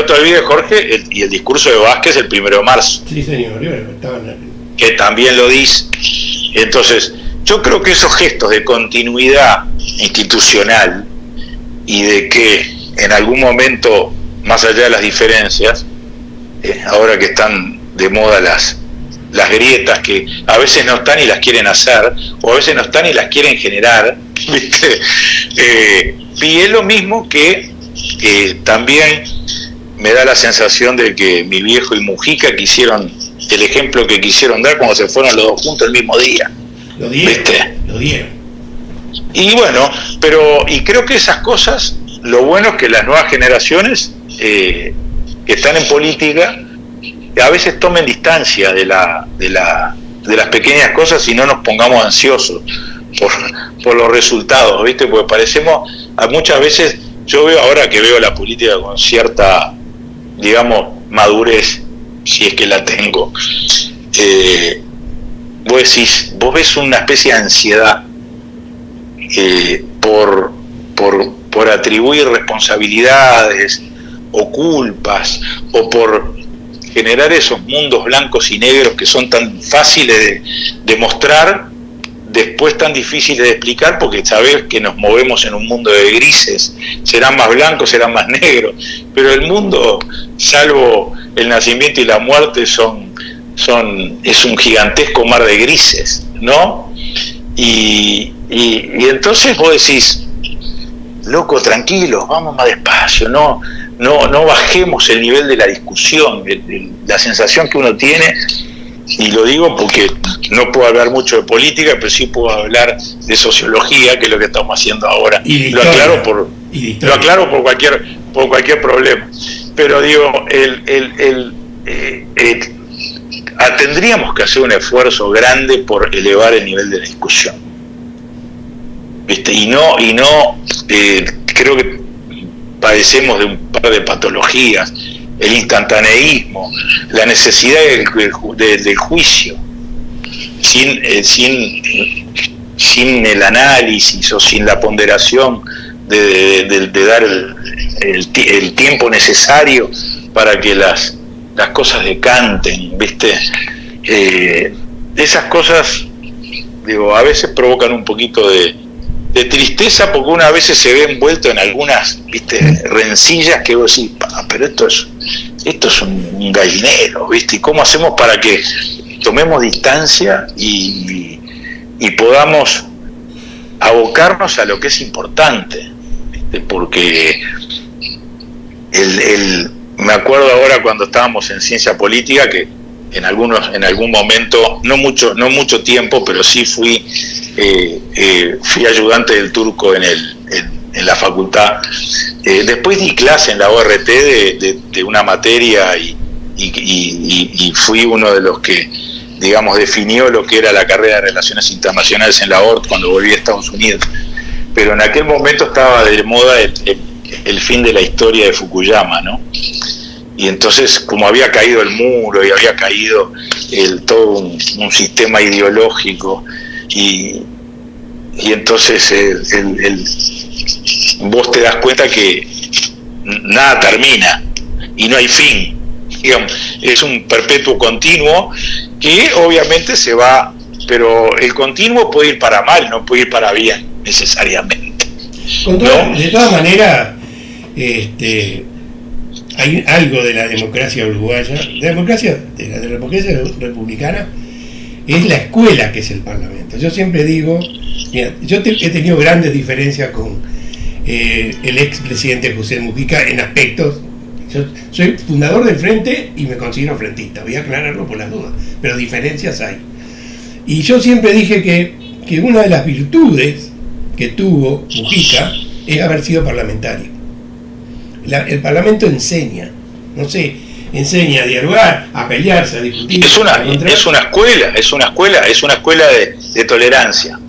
Speaker 2: te olvides, Jorge, el discurso de Vázquez el 1 de marzo.
Speaker 1: Sí, señor,
Speaker 2: que también lo dice. Entonces, yo creo que esos gestos de continuidad institucional y de que en algún momento, más allá de las diferencias, ahora que están de moda las grietas que a veces no están y las quieren hacer, o a veces no están y las quieren generar, ¿viste? Y es lo mismo que también me da la sensación de que mi viejo y Mujica quisieron, el ejemplo que quisieron dar cuando se fueron los dos juntos el mismo día.
Speaker 1: Lo dieron.
Speaker 2: Y bueno, y creo que esas cosas, lo bueno es que las nuevas generaciones que están en política a veces tomen distancia de las pequeñas cosas y no nos pongamos ansiosos por los resultados, ¿viste? Porque muchas veces, yo veo la política con cierta, digamos, madurez, si es que la tengo. Vos ves una especie de ansiedad por atribuir responsabilidades o culpas, o por generar esos mundos blancos y negros que son tan fáciles de mostrar, después tan difíciles de explicar, porque sabés que nos movemos en un mundo de grises, serán más blancos, serán más negros, pero el mundo, salvo el nacimiento y la muerte, es un gigantesco mar de grises, ¿no? Y entonces vos decís, loco, tranquilos, vamos más despacio, no bajemos el nivel de la discusión, la sensación que uno tiene, y lo digo porque no puedo hablar mucho de política, pero sí puedo hablar de sociología, que es lo que estamos haciendo ahora. Lo aclaro por cualquier problema. Pero digo, tendríamos que hacer un esfuerzo grande por elevar el nivel de la discusión, ¿viste? Y no creo que padecemos de un par de patologías: el instantaneísmo, la necesidad del juicio, sin el análisis o sin la ponderación de dar el tiempo necesario para que las cosas decanten, ¿viste? Esas cosas, digo, a veces provocan un poquito de tristeza, porque uno a veces se ve envuelto en algunas, ¿viste?, rencillas que vos decís, pero esto es un gallinero, ¿viste? ¿Y cómo hacemos para que tomemos distancia y podamos abocarnos a lo que es importante, ¿viste? Porque me acuerdo ahora cuando estábamos en ciencia política que en algún momento, no mucho tiempo, pero sí fui ayudante del turco en la facultad. Después di clase en la ORT de una materia y fui uno de los que, digamos, definió lo que era la carrera de Relaciones Internacionales en la ORT cuando volví a Estados Unidos. Pero en aquel momento estaba de moda el fin de la historia de Fukuyama, ¿no? Y entonces, como había caído el muro y había caído todo un sistema ideológico, y entonces vos te das cuenta que nada termina y no hay fin, digamos, es un perpetuo continuo que obviamente se va, pero el continuo puede ir para mal, no puede ir para bien necesariamente.
Speaker 1: De todas maneras, hay algo de la democracia uruguaya, de la democracia republicana, es la escuela que es el Parlamento. Yo siempre digo, mira, he tenido grandes diferencias con el expresidente José Mujica en aspectos. Yo soy fundador del Frente y me considero frentista, voy a aclararlo por las dudas, pero diferencias hay. Y yo siempre dije que una de las virtudes que tuvo Mujica es haber sido parlamentario. El Parlamento enseña, no sé, enseña a dialogar, a pelearse, a discutir.
Speaker 2: Es una escuela de tolerancia,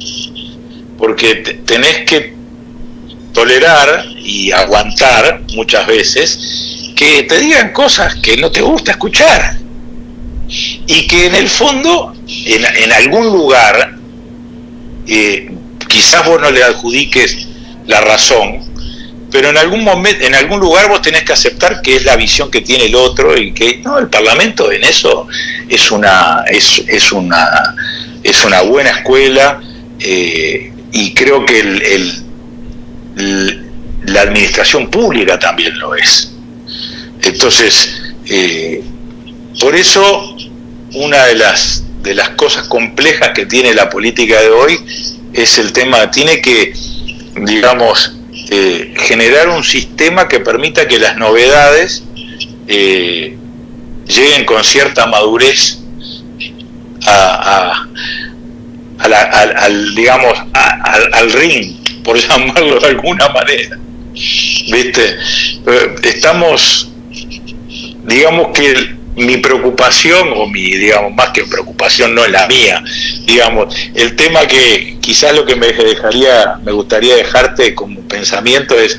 Speaker 2: porque tenés que tolerar y aguantar muchas veces que te digan cosas que no te gusta escuchar y que en el fondo en algún lugar quizás vos no le adjudiques la razón, pero en algún momento, en algún lugar vos tenés que aceptar que es la visión que tiene el otro y que no, el Parlamento en eso es una buena escuela, y creo que la administración pública también lo es. Entonces, por eso una de las cosas complejas que tiene la política de hoy es el tema, tiene que, digamos, generar un sistema que permita que las novedades lleguen con cierta madurez al ring, por llamarlo de alguna manera. ¿Viste? Estamos, digamos que mi preocupación, más que preocupación, no es la mía, el tema que quizás lo que me gustaría dejarte como pensamiento es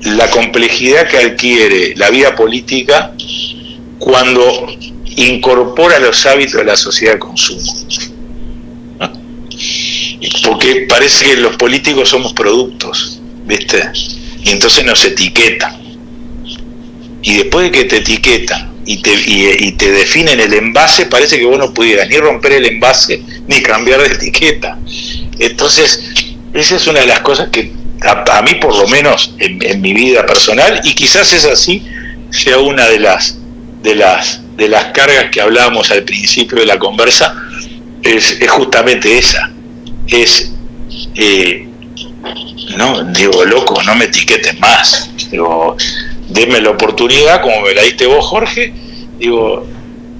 Speaker 2: la complejidad que adquiere la vida política cuando incorpora los hábitos de la sociedad de consumo. Porque parece que los políticos somos productos, ¿viste? Y entonces nos etiquetan. Y después de que te etiquetan y te definen el envase, parece que vos no pudieras ni romper el envase ni cambiar de etiqueta. Entonces, esa es una de las cosas que a mí, por lo menos en mi vida personal, y quizás es así, sea una de las cargas que hablábamos al principio de la conversa, es justamente esa. Loco, no me etiqueten más. Deme la oportunidad, como me la diste vos, Jorge,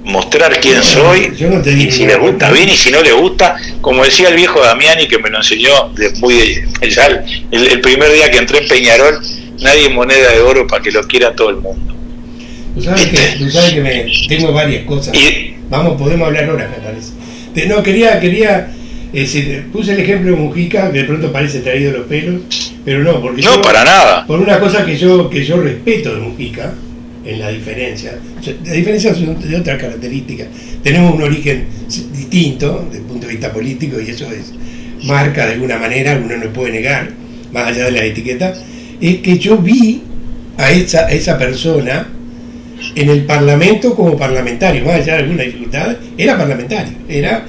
Speaker 2: mostrar quién soy, y si le gusta bien, y si no le gusta, como decía el viejo Damiani, que me lo enseñó el primer día que entré en Peñarol, nadie es moneda de oro para que lo quiera todo el mundo.
Speaker 1: Tú sabes que tengo varias cosas. Podemos hablar horas, me parece. Puse el ejemplo de Mujica, que de pronto parece traído los pelos, pero no, porque
Speaker 2: para nada.
Speaker 1: Por una cosa que yo respeto de Mujica, en la diferencia. La diferencia es de otras características. Tenemos un origen distinto desde el punto de vista político, y eso marca de alguna manera, uno no puede negar, más allá de las etiquetas, es que yo vi a esa persona en el Parlamento como parlamentario, más allá de alguna dificultad, era parlamentario, era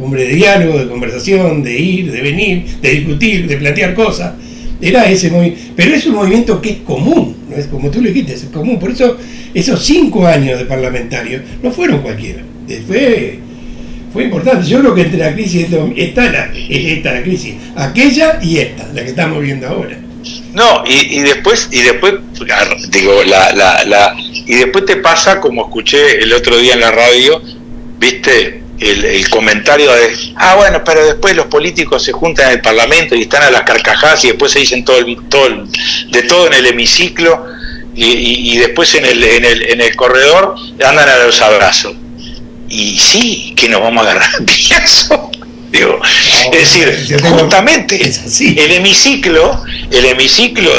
Speaker 1: hombre de diálogo, de conversación, de ir, de venir, de discutir, de plantear cosas. Era ese movimiento, pero es un movimiento que es común, no es como tú lo dijiste, es común. Por eso esos 5 años de parlamentario no fueron cualquiera, fue importante. Yo creo que entre la crisis está la crisis, aquella y esta, la que estamos viendo ahora.
Speaker 2: No, y después digo, y después te pasa, como escuché el otro día en la radio, viste, el comentario de, bueno, pero después los políticos se juntan en el Parlamento y están a las carcajadas y después se dicen de todo en el hemiciclo, y después en el corredor andan a los abrazos. Y sí, que nos vamos a agarrar a piñazo. Es decir, justamente el hemiciclo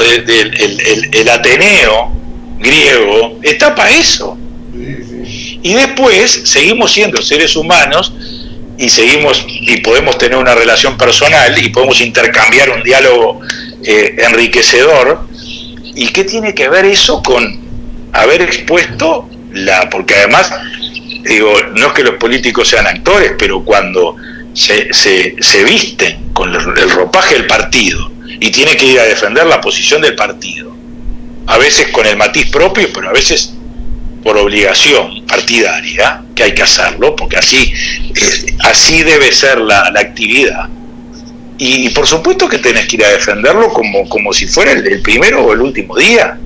Speaker 2: del Ateneo griego está para eso. Y después seguimos siendo seres humanos y podemos tener una relación personal y podemos intercambiar un diálogo enriquecedor. ¿Y qué tiene que ver eso con haber expuesto porque además, digo, no es que los políticos sean actores, pero cuando se visten con el ropaje del partido y tienen que ir a defender la posición del partido, a veces con el matiz propio, pero a veces por obligación partidaria, que hay que hacerlo, porque así debe ser la actividad. Y por supuesto que tenés que ir a defenderlo como si fuera el primero o el último día.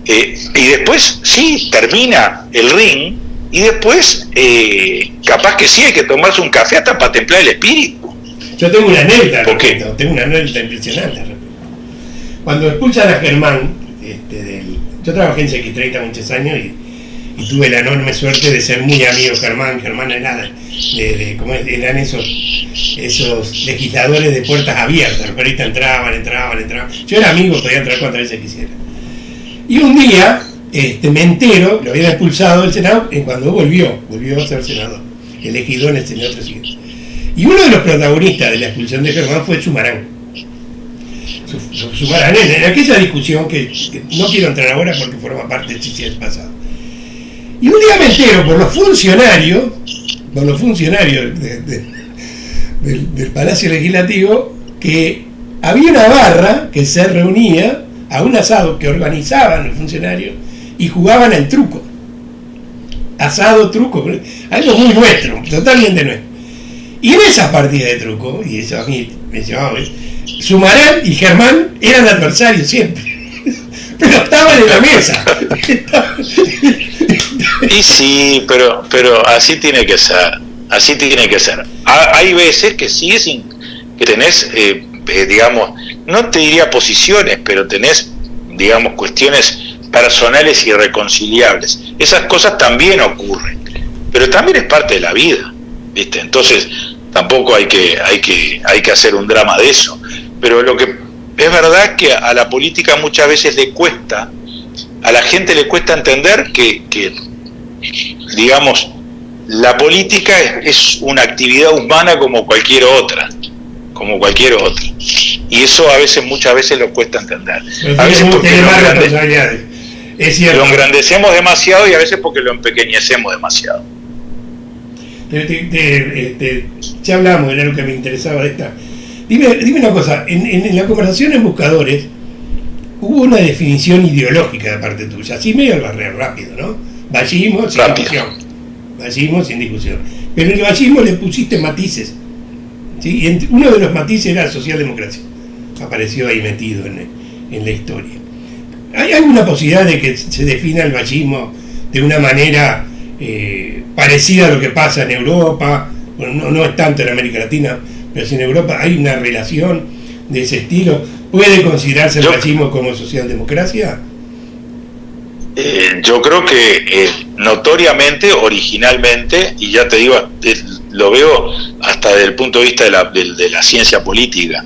Speaker 2: Y después, sí, termina el ring, y después, capaz que sí hay que tomarse un café hasta para templar el espíritu.
Speaker 1: Yo tengo una anécdota, tengo una anécdota impresionante. Cuando expulsan a Germán, yo trabajé en CX30 muchos años y tuve la enorme suerte de ser muy amigo de Germán. Germán era ¿cómo eran esos legisladores de puertas abiertas? Los periodistas entraban. Yo era amigo, podía entrar cuantas veces quisiera. Y un día me entero, lo habían expulsado del Senado cuando volvió a ser senador, elegido en el Senado siguiente. Y uno de los protagonistas de la expulsión de Germán fue Sumarán. Sumarán en aquella discusión que no quiero entrar ahora porque forma parte del pasado. Y un día me entero por los funcionarios del Palacio Legislativo, que había una barra que se reunía a un asado que organizaban los funcionarios y jugaban al truco. Asado, truco, algo muy nuestro, totalmente nuestro. Y en esas partidas de truco, y eso a mí me llevaba, Sumarán y Germán eran adversarios siempre, pero estaban en la mesa.
Speaker 2: Y sí, pero así tiene que ser, Hay veces que sí que tenés, digamos, no te diría posiciones, pero tenés, digamos, cuestiones personales irreconciliables. Esas cosas también ocurren, pero también es parte de la vida, ¿viste? Entonces tampoco hay que hacer un drama de eso. Pero lo que es verdad es que a la política muchas veces a la gente le cuesta entender que digamos, la política es una actividad humana como cualquier otra. Y eso muchas veces lo cuesta entender. A veces porque lo engrandecemos demasiado y a veces porque lo empequeñecemos demasiado.
Speaker 1: Ya hablamos, era lo que me interesaba de esta. Dime una cosa, en la conversación en Buscadores hubo una definición ideológica de parte tuya, así medio al barrer rápido, ¿no? Vallismo sin discusión. Pero en el vallismo le pusiste matices, ¿sí? Y uno de los matices era la socialdemocracia. Apareció ahí metido en la historia. ¿Hay alguna posibilidad de que se defina el vallismo de una manera parecida a lo que pasa en Europa? Bueno, no es tanto en América Latina, pero si en Europa hay una relación de ese estilo, ¿puede considerarse el vallismo como socialdemocracia?
Speaker 2: Yo creo que notoriamente, originalmente, y ya te digo, lo veo hasta desde el punto de vista de la ciencia política,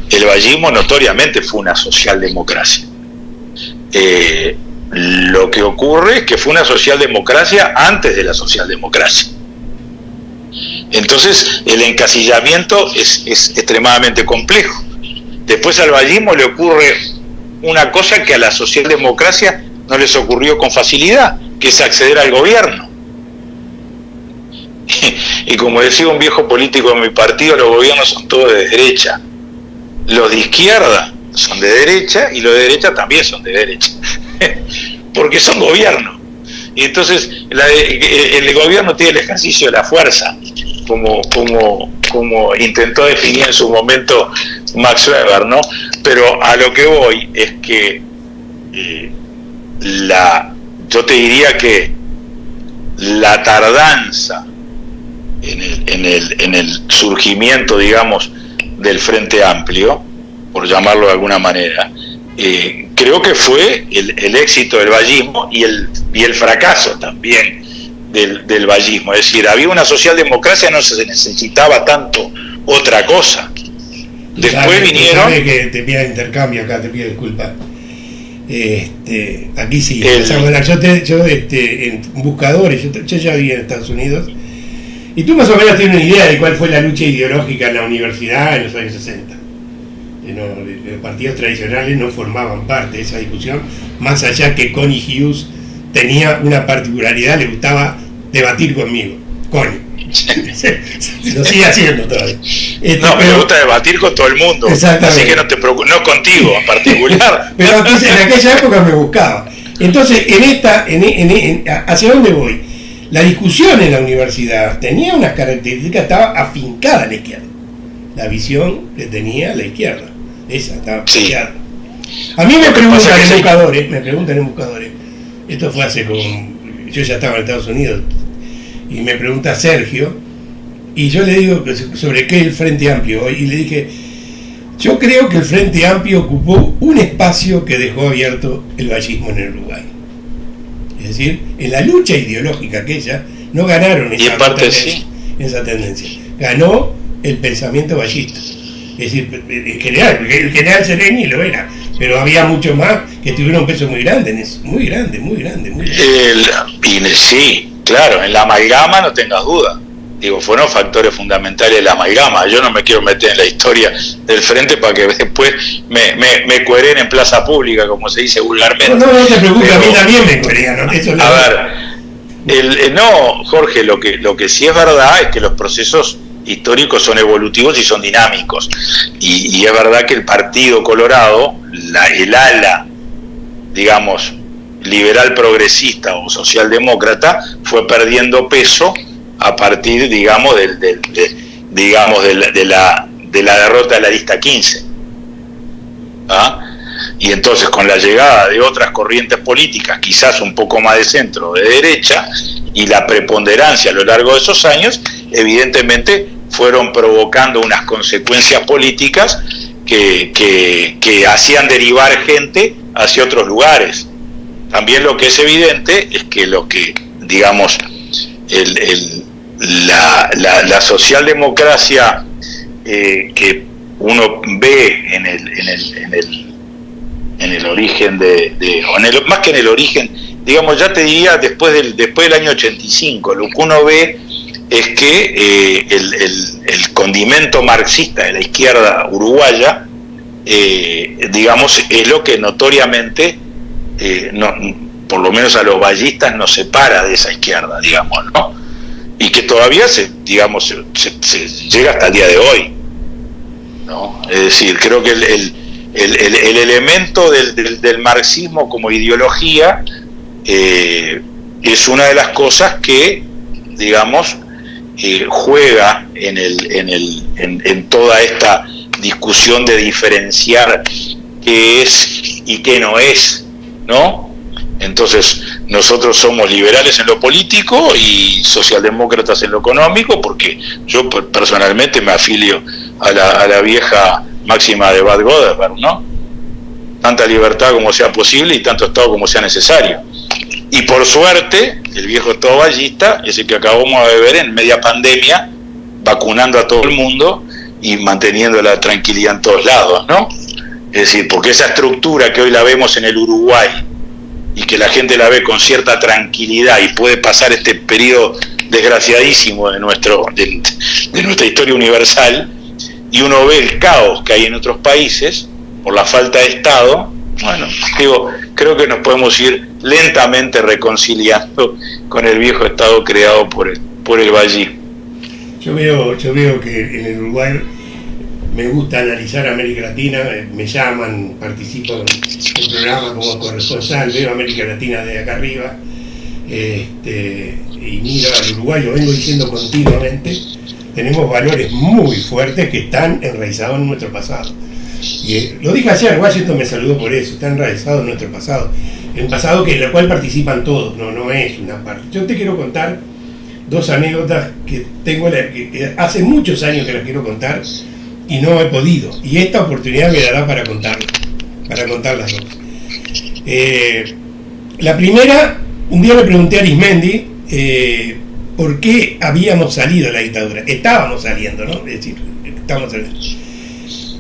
Speaker 2: el vallismo notoriamente fue una socialdemocracia. Lo que ocurre es que fue una socialdemocracia antes de la socialdemocracia. Entonces el encasillamiento es extremadamente complejo. Después al vallismo le ocurre una cosa que a la socialdemocracia no les ocurrió con facilidad, que es acceder al gobierno. Y como decía un viejo político de mi partido, los gobiernos son todos de derecha. Los de izquierda son de derecha y los de derecha también son de derecha. Porque son gobiernos. Y entonces el gobierno tiene el ejercicio de la fuerza, como intentó definir en su momento Max Weber, ¿no? Pero a lo que voy es que yo te diría que la tardanza en el surgimiento, digamos, del Frente Amplio, por llamarlo de alguna manera, creo que fue el éxito del vallismo y el fracaso también del vallismo. Es decir, había una socialdemocracia, no se necesitaba tanto otra cosa. Después vinieron...
Speaker 1: Sabes que te pido intercambio acá, te pido disculpas. Aquí sí, yo en Buscadores, yo ya viví en Estados Unidos, y tú más o menos tienes una idea de cuál fue la lucha ideológica en la universidad en los años 60. Los partidos tradicionales no formaban parte de esa discusión, más allá que Connie Hughes tenía una particularidad, le gustaba debatir conmigo. Connie. Lo sigue haciendo todavía.
Speaker 2: No, me gusta debatir con todo el mundo. Así que no te preocupes, no contigo en particular.
Speaker 1: Pero en aquella época me buscaba. Entonces, ¿hacia dónde voy? La discusión en la universidad tenía unas características, estaba afincada a la izquierda. La visión que tenía la izquierda, esa estaba afincada. A mí me preguntan en buscadores, esto fue yo ya estaba en Estados Unidos, y me pregunta Sergio, y yo le digo sobre qué es el Frente Amplio, y le dije, yo creo que el Frente Amplio ocupó un espacio que dejó abierto el vallismo en el Uruguay. Es decir, en la lucha ideológica aquella, no ganaron esa tendencia. Ganó el pensamiento vallista. Es decir, el general Sereni lo era, pero había muchos más que tuvieron un peso muy grande en eso. Muy grande.
Speaker 2: Sí, claro, en la amalgama no tengas duda. Digo, fueron factores fundamentales de la amalgama. Yo no me quiero meter en la historia del frente para que después me cueren en plaza pública, como se dice vulgarmente.
Speaker 1: No te preocupes, a mí también me cuerían, ¿no?
Speaker 2: A ver, no, Jorge, lo que sí es verdad es que los procesos históricos son evolutivos y son dinámicos. Y es verdad que el Partido Colorado, el ala, digamos, liberal progresista o socialdemócrata, fue perdiendo peso a partir, digamos, de la derrota de la lista 15. Y entonces, con la llegada de otras corrientes políticas, quizás un poco más de centro o de derecha, y la preponderancia a lo largo de esos años, evidentemente fueron provocando unas consecuencias políticas que hacían derivar gente hacia otros lugares. También lo que es evidente es que digamos, la socialdemocracia que uno ve en el origen más que en el origen, digamos, ya te diría después del año 85, lo que uno ve es que el condimento marxista de la izquierda uruguaya, digamos, es lo que notoriamente por lo menos a los vallistas nos separa de esa izquierda, digamos, ¿no? Y que todavía se llega hasta el día de hoy, ¿no? Es decir, creo que el elemento del marxismo como ideología es una de las cosas que, digamos, juega en toda esta discusión de diferenciar qué es y qué no es, ¿no? Entonces, nosotros somos liberales en lo político y socialdemócratas en lo económico, porque yo personalmente me afilio a la vieja máxima de Bad Godesberg, ¿no? Tanta libertad como sea posible y tanto Estado como sea necesario. Y por suerte, el viejo Estado vallista es el que acabamos de ver en media pandemia, vacunando a todo el mundo y manteniendo la tranquilidad en todos lados, ¿no? Es decir, porque esa estructura que hoy la vemos en el Uruguay y que la gente la ve con cierta tranquilidad y puede pasar este periodo desgraciadísimo de nuestra historia universal, y uno ve el caos que hay en otros países por la falta de Estado, bueno, digo, creo que nos podemos ir lentamente reconciliando con el viejo Estado creado por el vallismo.
Speaker 1: Yo veo que en el Uruguay me gusta analizar América Latina, me llaman, participo en programas como corresponsal, veo América Latina de acá arriba, y miro al Uruguay, lo vengo diciendo continuamente, tenemos valores muy fuertes que están enraizados en nuestro pasado. Y lo dije ayer, Washington me saludó por eso, está enraizado en nuestro pasado, en un pasado en el cual participan todos, no es una parte. Yo te quiero contar dos anécdotas que tengo, que hace muchos años que las quiero contar y no he podido, y esta oportunidad me dará para contar las dos. La primera, un día le pregunté a Arismendi por qué habíamos salido de la dictadura. Estábamos saliendo, ¿no? Es decir, estábamos saliendo.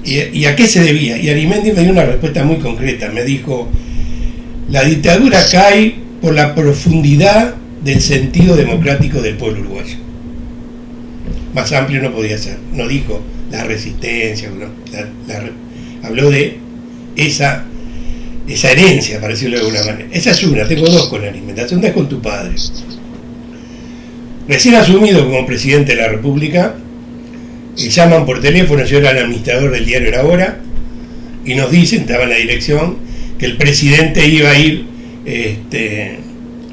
Speaker 1: ¿Y a qué se debía? Y Arismendi me dio una respuesta muy concreta. Me dijo, la dictadura cae por la profundidad del sentido democrático del pueblo uruguayo. Más amplio no podía ser. No dijo la resistencia, habló de esa herencia, para decirlo de alguna manera. Esa es una, tengo dos con Arismendi. La segunda es con tu padre. Recién asumido como presidente de la República, llaman por teléfono, yo era el administrador del diario La Hora, y nos dicen, estaba en la dirección, que el presidente iba a ir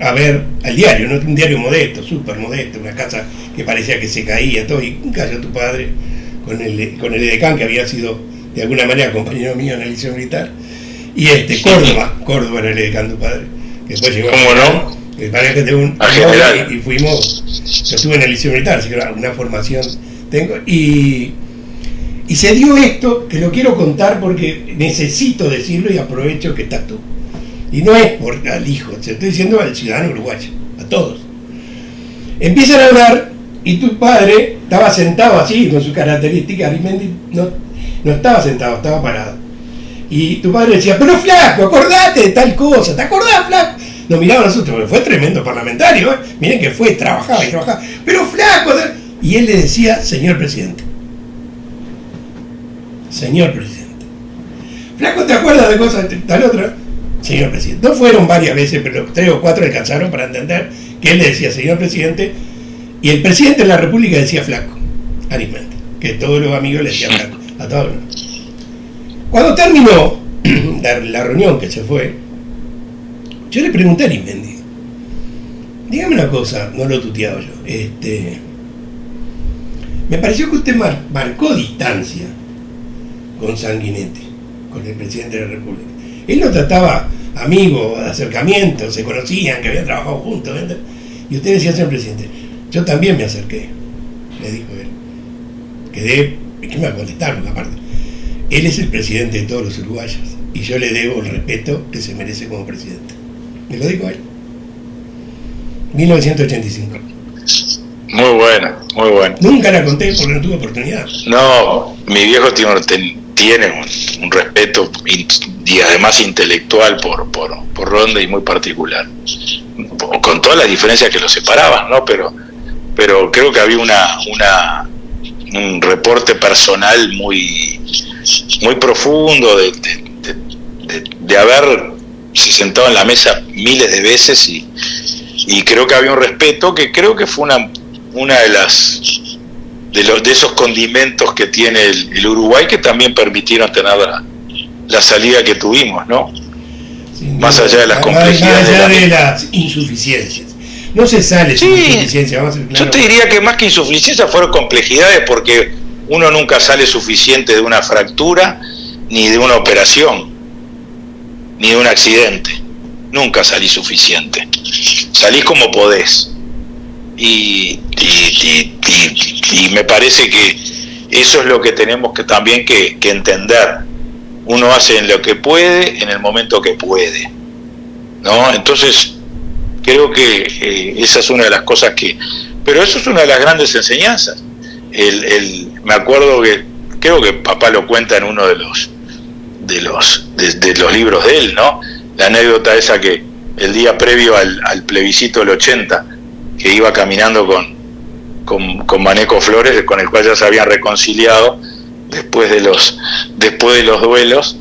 Speaker 1: a ver al diario, ¿no? Un diario modesto, súper modesto, una casa que parecía que se caía, todo, y cayó tu padre con el edecán, que había sido de alguna manera compañero mío en el liceo militar, y Córdoba era el edecán tu padre, que después llegó
Speaker 2: ¿cómo no?
Speaker 1: Parece que tengo un
Speaker 2: general.
Speaker 1: Y fuimos, yo estuve en el liceo militar, así que alguna formación tengo, y se dio esto, que lo quiero contar porque necesito decirlo y aprovecho que estás tú. Y no es por al hijo, se estoy diciendo al ciudadano uruguayo, a todos. Empiezan a hablar y tu padre estaba sentado así, con su característica. Arismendi no estaba sentado, estaba parado. Y tu padre decía, pero flaco, acordate de tal cosa, ¿te acordás, flaco? Nos miraba a nosotros, porque fue tremendo parlamentario, ¿eh? Miren que fue, trabajaba, pero flaco. Y él le decía, señor presidente. Señor presidente. Flaco, ¿te acuerdas de cosas tal otra? Señor presidente. No fueron varias veces, pero 3 o 4 alcanzaron para entender que él le decía señor presidente, y el presidente de la República decía flaco, Arismendi, que todos los amigos le decían flaco, a todos. Cuando terminó la reunión que se fue, yo le pregunté a Arismendi, dígame una cosa, no lo tuteaba yo, me pareció que usted marcó distancia con Sanguinetti, con el presidente de la República. Él lo trataba amigo, de acercamiento, se conocían, que habían trabajado juntos, ¿verdad? Y usted decía, señor presidente, yo también me acerqué, le dijo él. ¿Qué me va a contestar? Porque aparte, él es el presidente de todos los uruguayos y yo le debo el respeto que se merece como presidente. Me lo dijo él. 1985.
Speaker 2: Muy bueno, muy bueno.
Speaker 1: Nunca la conté porque no tuve oportunidad.
Speaker 2: No, mi viejo tiene un respeto y además intelectual por Ronda, y muy particular, con todas las diferencias que lo separaban, ¿no? Pero creo que había un reporte personal muy profundo de haberse sentado en la mesa miles de veces, y creo que había un respeto que creo que fue una de esos condimentos que tiene el Uruguay, que también permitieron tener la salida que tuvimos, ¿no? Más allá de las complejidades.
Speaker 1: Más allá de las insuficiencias. No se sale sin insuficiencia, vamos a ser claros.
Speaker 2: Yo te diría que más que insuficiencia fueron complejidades, porque uno nunca sale suficiente de una fractura, ni de una operación, ni de un accidente. Nunca salís suficiente. Salís como podés. Y me parece que eso es lo que tenemos que también que entender. Uno hace en lo que puede, en el momento que puede, ¿no? Entonces creo que esa es una de las cosas pero eso es una de las grandes enseñanzas. Me acuerdo que creo que papá lo cuenta en uno de los libros de él, ¿no? La anécdota esa, que el día previo al plebiscito del 80, que iba caminando con Maneco Flores, con el cual ya se habían reconciliado después de los duelos,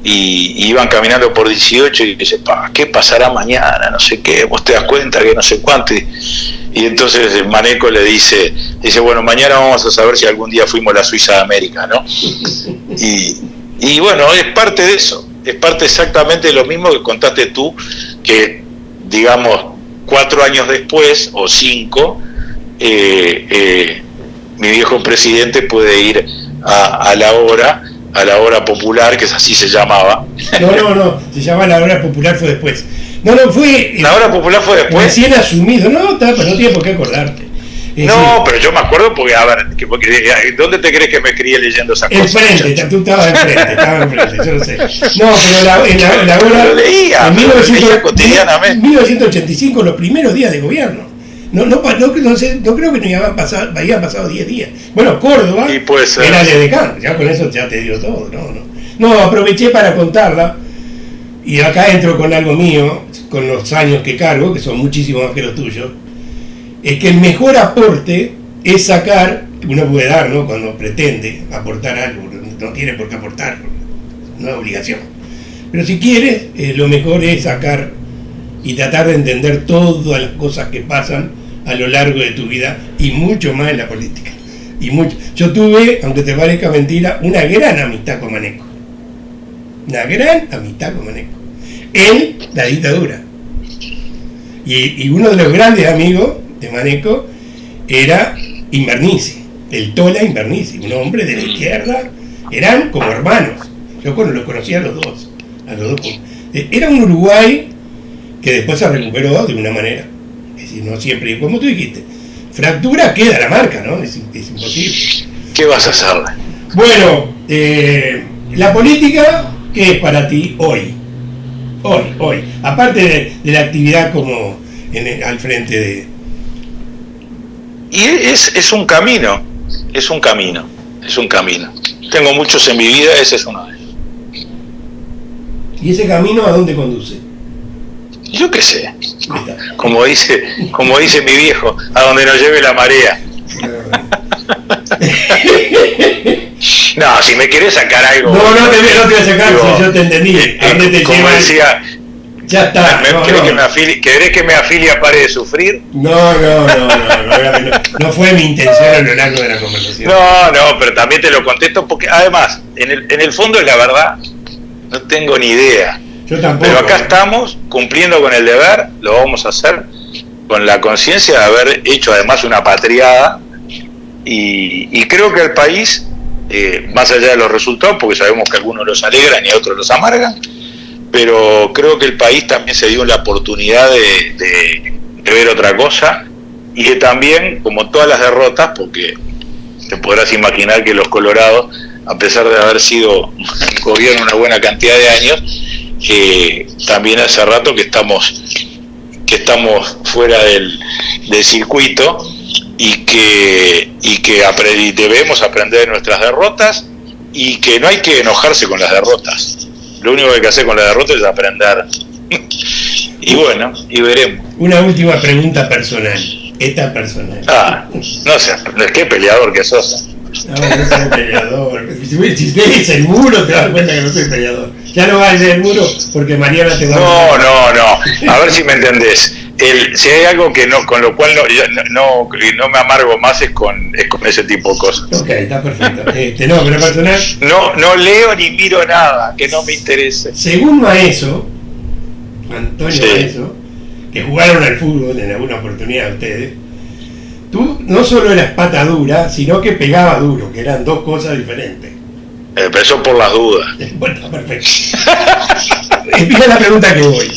Speaker 2: y iban caminando por 18 y dice, ¿qué pasará mañana? No sé qué, vos te das cuenta que no sé cuánto. Y entonces Maneco le dice, bueno, mañana vamos a saber si algún día fuimos la Suiza de América, ¿no? Y bueno, es parte de eso, es parte exactamente de lo mismo que contaste tú, que digamos 4 años después, o 5, mi viejo presidente puede ir a la hora popular, que así se llamaba.
Speaker 1: No, se llama la hora popular, fue después. Fue...
Speaker 2: La hora popular fue después.
Speaker 1: Recién asumido, pero no tienes por qué acordarte.
Speaker 2: Pero yo me acuerdo porque, ¿dónde te crees que me crié leyendo esas cosas?
Speaker 1: Enfrente, tú estabas enfrente, yo lo sé. No, pero en la hora...
Speaker 2: Lo leía, leía cotidianamente.
Speaker 1: En 1985, los primeros días de gobierno. No creo que ni habían pasado 10 días. Bueno, Córdoba era de decano, ya con eso ya te digo todo. No, aproveché para contarla, y acá entro con algo mío, con los años que cargo, que son muchísimos más que los tuyos. Es que el mejor aporte es sacar, que uno puede dar, ¿no? Cuando pretende aportar algo, no tiene por qué aportar, no es obligación. Pero si quieres, lo mejor es sacar y tratar de entender todas las cosas que pasan a lo largo de tu vida, y mucho más en la política. Yo tuve, aunque te parezca mentira, una gran amistad con Maneco. Una gran amistad con Maneco. En la dictadura. Y uno de los grandes amigos de Maneco era Invernici, el Tola Invernici, un hombre de la izquierda. Eran como hermanos. Yo los conocía a los dos. Era un Uruguay que después se recuperó de una manera. Es decir, no siempre, como tú dijiste, fractura queda la marca, ¿no? Es imposible.
Speaker 2: ¿Qué vas a hacer?
Speaker 1: Bueno, la política, ¿qué es para ti hoy? Hoy. Aparte de la actividad como al frente de...
Speaker 2: Y es un camino. Tengo muchos en mi vida, ese es uno de ellos.
Speaker 1: ¿Y ese camino a dónde conduce?
Speaker 2: Yo qué sé. Como dice mi viejo, a donde nos lleve la marea. No, si me querés sacar algo...
Speaker 1: No te voy a sacar, digo, si yo te entendí. ¿A dónde te
Speaker 2: como
Speaker 1: lleva?
Speaker 2: Decía,
Speaker 1: ya está.
Speaker 2: ¿Querés que me afilie a Pare de Sufrir?
Speaker 1: No fue mi intención a lo largo de la conversación.
Speaker 2: No, pero también te lo contesto porque además, en el fondo es la verdad, no tengo ni idea.
Speaker 1: Yo tampoco.
Speaker 2: Pero acá estamos cumpliendo con el deber, lo vamos a hacer con la conciencia de haber hecho además una patriada, y creo que el país, más allá de los resultados, porque sabemos que algunos los alegran y otros los amargan, pero creo que el país también se dio la oportunidad de ver otra cosa, y que también, como todas las derrotas, porque te podrás imaginar que los colorados, a pesar de haber sido gobierno una buena cantidad de años, también hace rato que estamos fuera del circuito, y que debemos aprender de nuestras derrotas, y que no hay que enojarse con las derrotas. Lo único que hay que hacer con las derrotas es aprender. Y bueno, y veremos.
Speaker 1: Una última pregunta personal. Esta personal.
Speaker 2: No sé, qué peleador que sos.
Speaker 1: No soy peleador. Si ves el muro te das cuenta que no soy peleador. Ya no vas a ser el muro porque Mariana te va
Speaker 2: a... No. A ver si me entendés. Si hay algo que no, con lo cual no me amargo más es con ese tipo de cosas.
Speaker 1: Ok, está perfecto. Pero personal.
Speaker 2: No leo ni miro nada que no me interese.
Speaker 1: Según Antonio Maeso, que jugaron al fútbol en alguna oportunidad ustedes, tú no solo eras pata dura, sino que pegaba duro, que eran dos cosas diferentes.
Speaker 2: Empezó por las dudas.
Speaker 1: Bueno, está perfecto. Mira la pregunta que voy.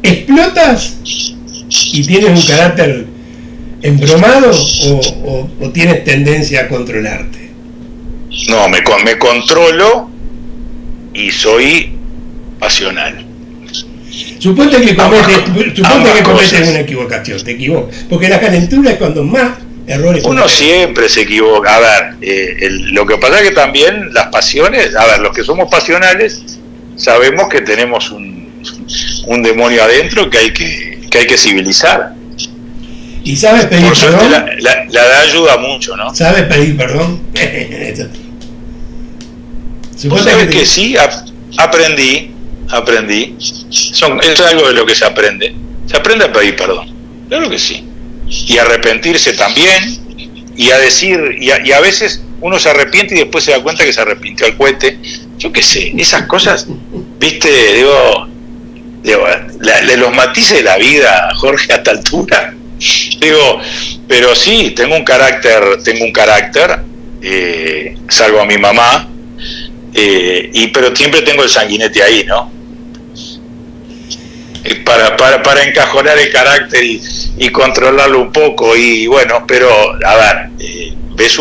Speaker 1: ¿Explotas y tienes un carácter embromado o tienes tendencia a controlarte?
Speaker 2: No, me controlo y soy pasional.
Speaker 1: Suponte que cometes una equivocación, te equivocas, porque la calentura es cuando más errores
Speaker 2: uno
Speaker 1: cometes.
Speaker 2: Siempre se equivoca. A ver, lo que pasa es que también las pasiones, los que somos pasionales sabemos que tenemos un demonio adentro que hay que civilizar.
Speaker 1: ¿Y sabes pedir
Speaker 2: por suerte,
Speaker 1: perdón?
Speaker 2: La edad ayuda mucho, ¿no?
Speaker 1: ¿Sabes pedir perdón?
Speaker 2: ¿Vos sabés que sí? Aprendí. Eso es algo de lo que se aprende. Se aprende a pedir perdón. Claro que sí. Y arrepentirse también. Y a decir, y a veces uno se arrepiente y después se da cuenta que se arrepintió al cohete. Yo qué sé, esas cosas, viste, digo, los matices de la vida, Jorge, a esta altura. Digo, pero sí, tengo un carácter, salvo a mi mamá, pero siempre tengo el sanguinete ahí, ¿no? Para encajonar el carácter y controlarlo un poco, y bueno, pero a ver, ves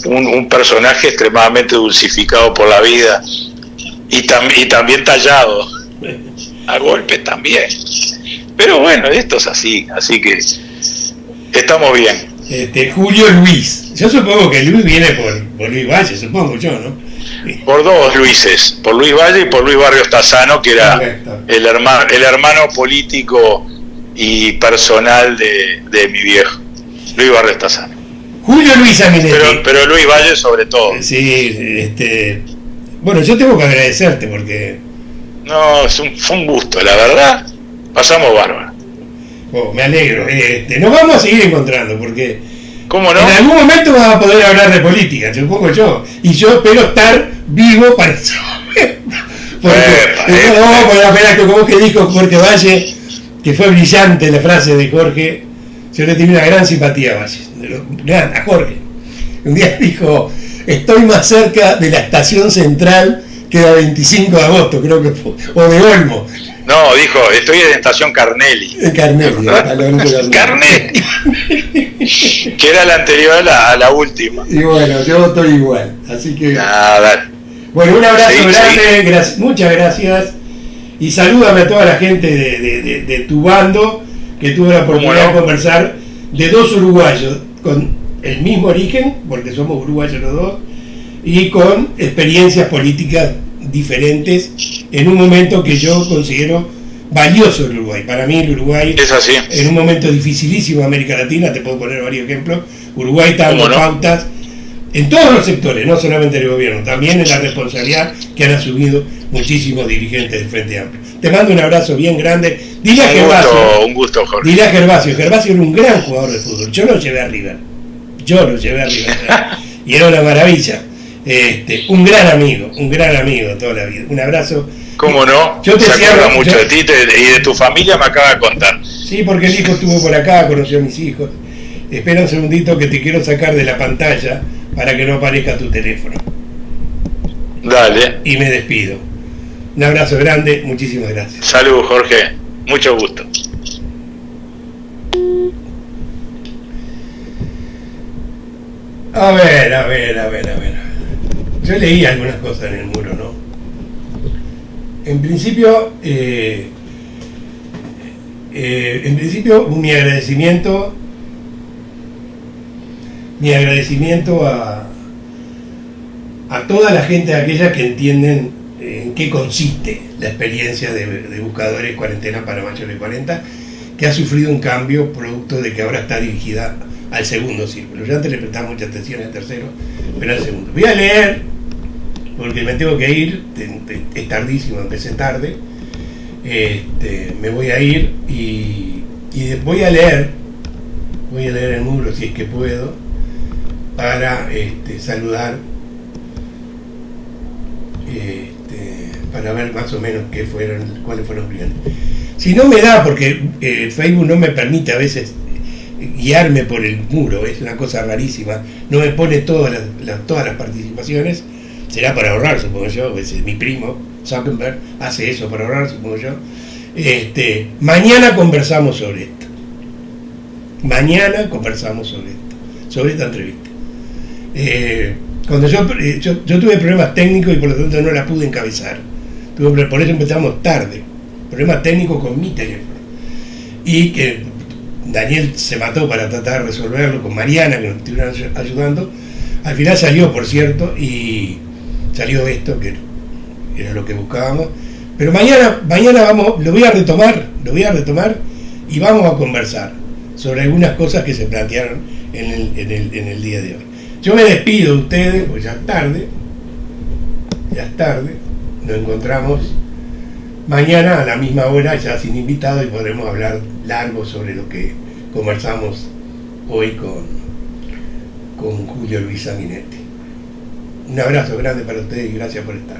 Speaker 2: un personaje extremadamente dulcificado por la vida y también tallado a golpes también, pero bueno, esto es así que estamos bien.
Speaker 1: Julio Luis, yo supongo que Luis viene por Luis Valle, supongo yo, ¿no?
Speaker 2: Por dos Luises, por Luis Valle y por Luis Barrios Tassano, que era el hermano político y personal de mi viejo, Luis Barrestazar.
Speaker 1: Julio Luis Sanguinetti.
Speaker 2: Pero Luis Valle sobre todo.
Speaker 1: Sí, bueno, yo tengo que agradecerte porque...
Speaker 2: No, fue un gusto, la verdad, pasamos bárbaro.
Speaker 1: Oh, me alegro. Nos vamos a seguir encontrando porque...
Speaker 2: ¿Cómo no?
Speaker 1: En algún momento vas a poder hablar de política, supongo yo. Y yo espero estar vivo para eso. Porque no, por la pena que como que dijo Jorge Valle, que fue brillante la frase de Jorge, yo le tengo una gran simpatía a Valle, a Jorge. Un día dijo, estoy más cerca de la estación central que la 25 de agosto, creo que fue, o de Olmo.
Speaker 2: No, dijo, estoy en estación Carnelli. Carnelli. Que era la anterior a la última.
Speaker 1: Y bueno, yo estoy igual, así que...
Speaker 2: Nada.
Speaker 1: Bueno, un abrazo grande, muchas gracias. Y salúdame a toda la gente de tu bando, que tuve la oportunidad de conversar, de dos uruguayos, con el mismo origen, porque somos uruguayos los dos, y con experiencias políticas diferentes en un momento que yo considero valioso el Uruguay. Para mí el Uruguay
Speaker 2: es así.
Speaker 1: En un momento dificilísimo de América Latina, te puedo poner varios ejemplos. Uruguay está dando pautas en todos los sectores, no solamente el gobierno, también en la responsabilidad que han asumido muchísimos dirigentes del Frente Amplio. Te mando un abrazo bien grande. Dile a Gervasio,
Speaker 2: un gusto, Jorge.
Speaker 1: Dile a Gervasio era un gran jugador de fútbol. Yo lo llevé arriba. Y era una maravilla. Un gran amigo toda la vida. Un abrazo.
Speaker 2: ¿Cómo no?
Speaker 1: Yo te
Speaker 2: se acuerda mucho de ti y de tu familia, me acaba de contar.
Speaker 1: Sí, porque el hijo estuvo por acá, conoció a mis hijos. Espera un segundito que te quiero sacar de la pantalla para que no aparezca tu teléfono.
Speaker 2: Dale.
Speaker 1: Y me despido. Un abrazo grande, muchísimas gracias.
Speaker 2: Salud, Jorge. Mucho gusto.
Speaker 1: A ver. Yo leí algunas cosas en el muro, ¿no? En principio, mi agradecimiento a toda la gente aquella que entienden en qué consiste la experiencia de Buscadores Cuarentena para Mayores de 40, que ha sufrido un cambio producto de que ahora está dirigida al segundo círculo. Yo antes le prestaba mucha atención al tercero, pero al segundo. Voy a leer, porque me tengo que ir, es tardísimo, empecé tarde, me voy a ir y voy a leer el muro si es que puedo, para saludar, para ver más o menos cuáles fueron los brillantes. Si no me da, porque Facebook no me permite a veces guiarme por el muro, es una cosa rarísima, no me pone todas las participaciones, será para ahorrar, supongo yo, mi primo Zuckerberg hace eso para ahorrar, supongo yo. Mañana conversamos sobre esto. Sobre esta entrevista. Cuando yo tuve problemas técnicos y por lo tanto no la pude encabezar. Por eso empezamos tarde. Problemas técnicos con mi teléfono. Y que Daniel se mató para tratar de resolverlo con Mariana, que nos estuvieron ayudando. Al final salió, por cierto, y salió esto, que era lo que buscábamos. Pero mañana lo voy a retomar y vamos a conversar sobre algunas cosas que se plantearon en el día de hoy. Yo me despido de ustedes, pues ya es tarde, nos encontramos mañana a la misma hora, ya sin invitado, y podremos hablar largo sobre lo que conversamos hoy con Julio Luis Sanguinetti. Un abrazo grande para ustedes y gracias por estar.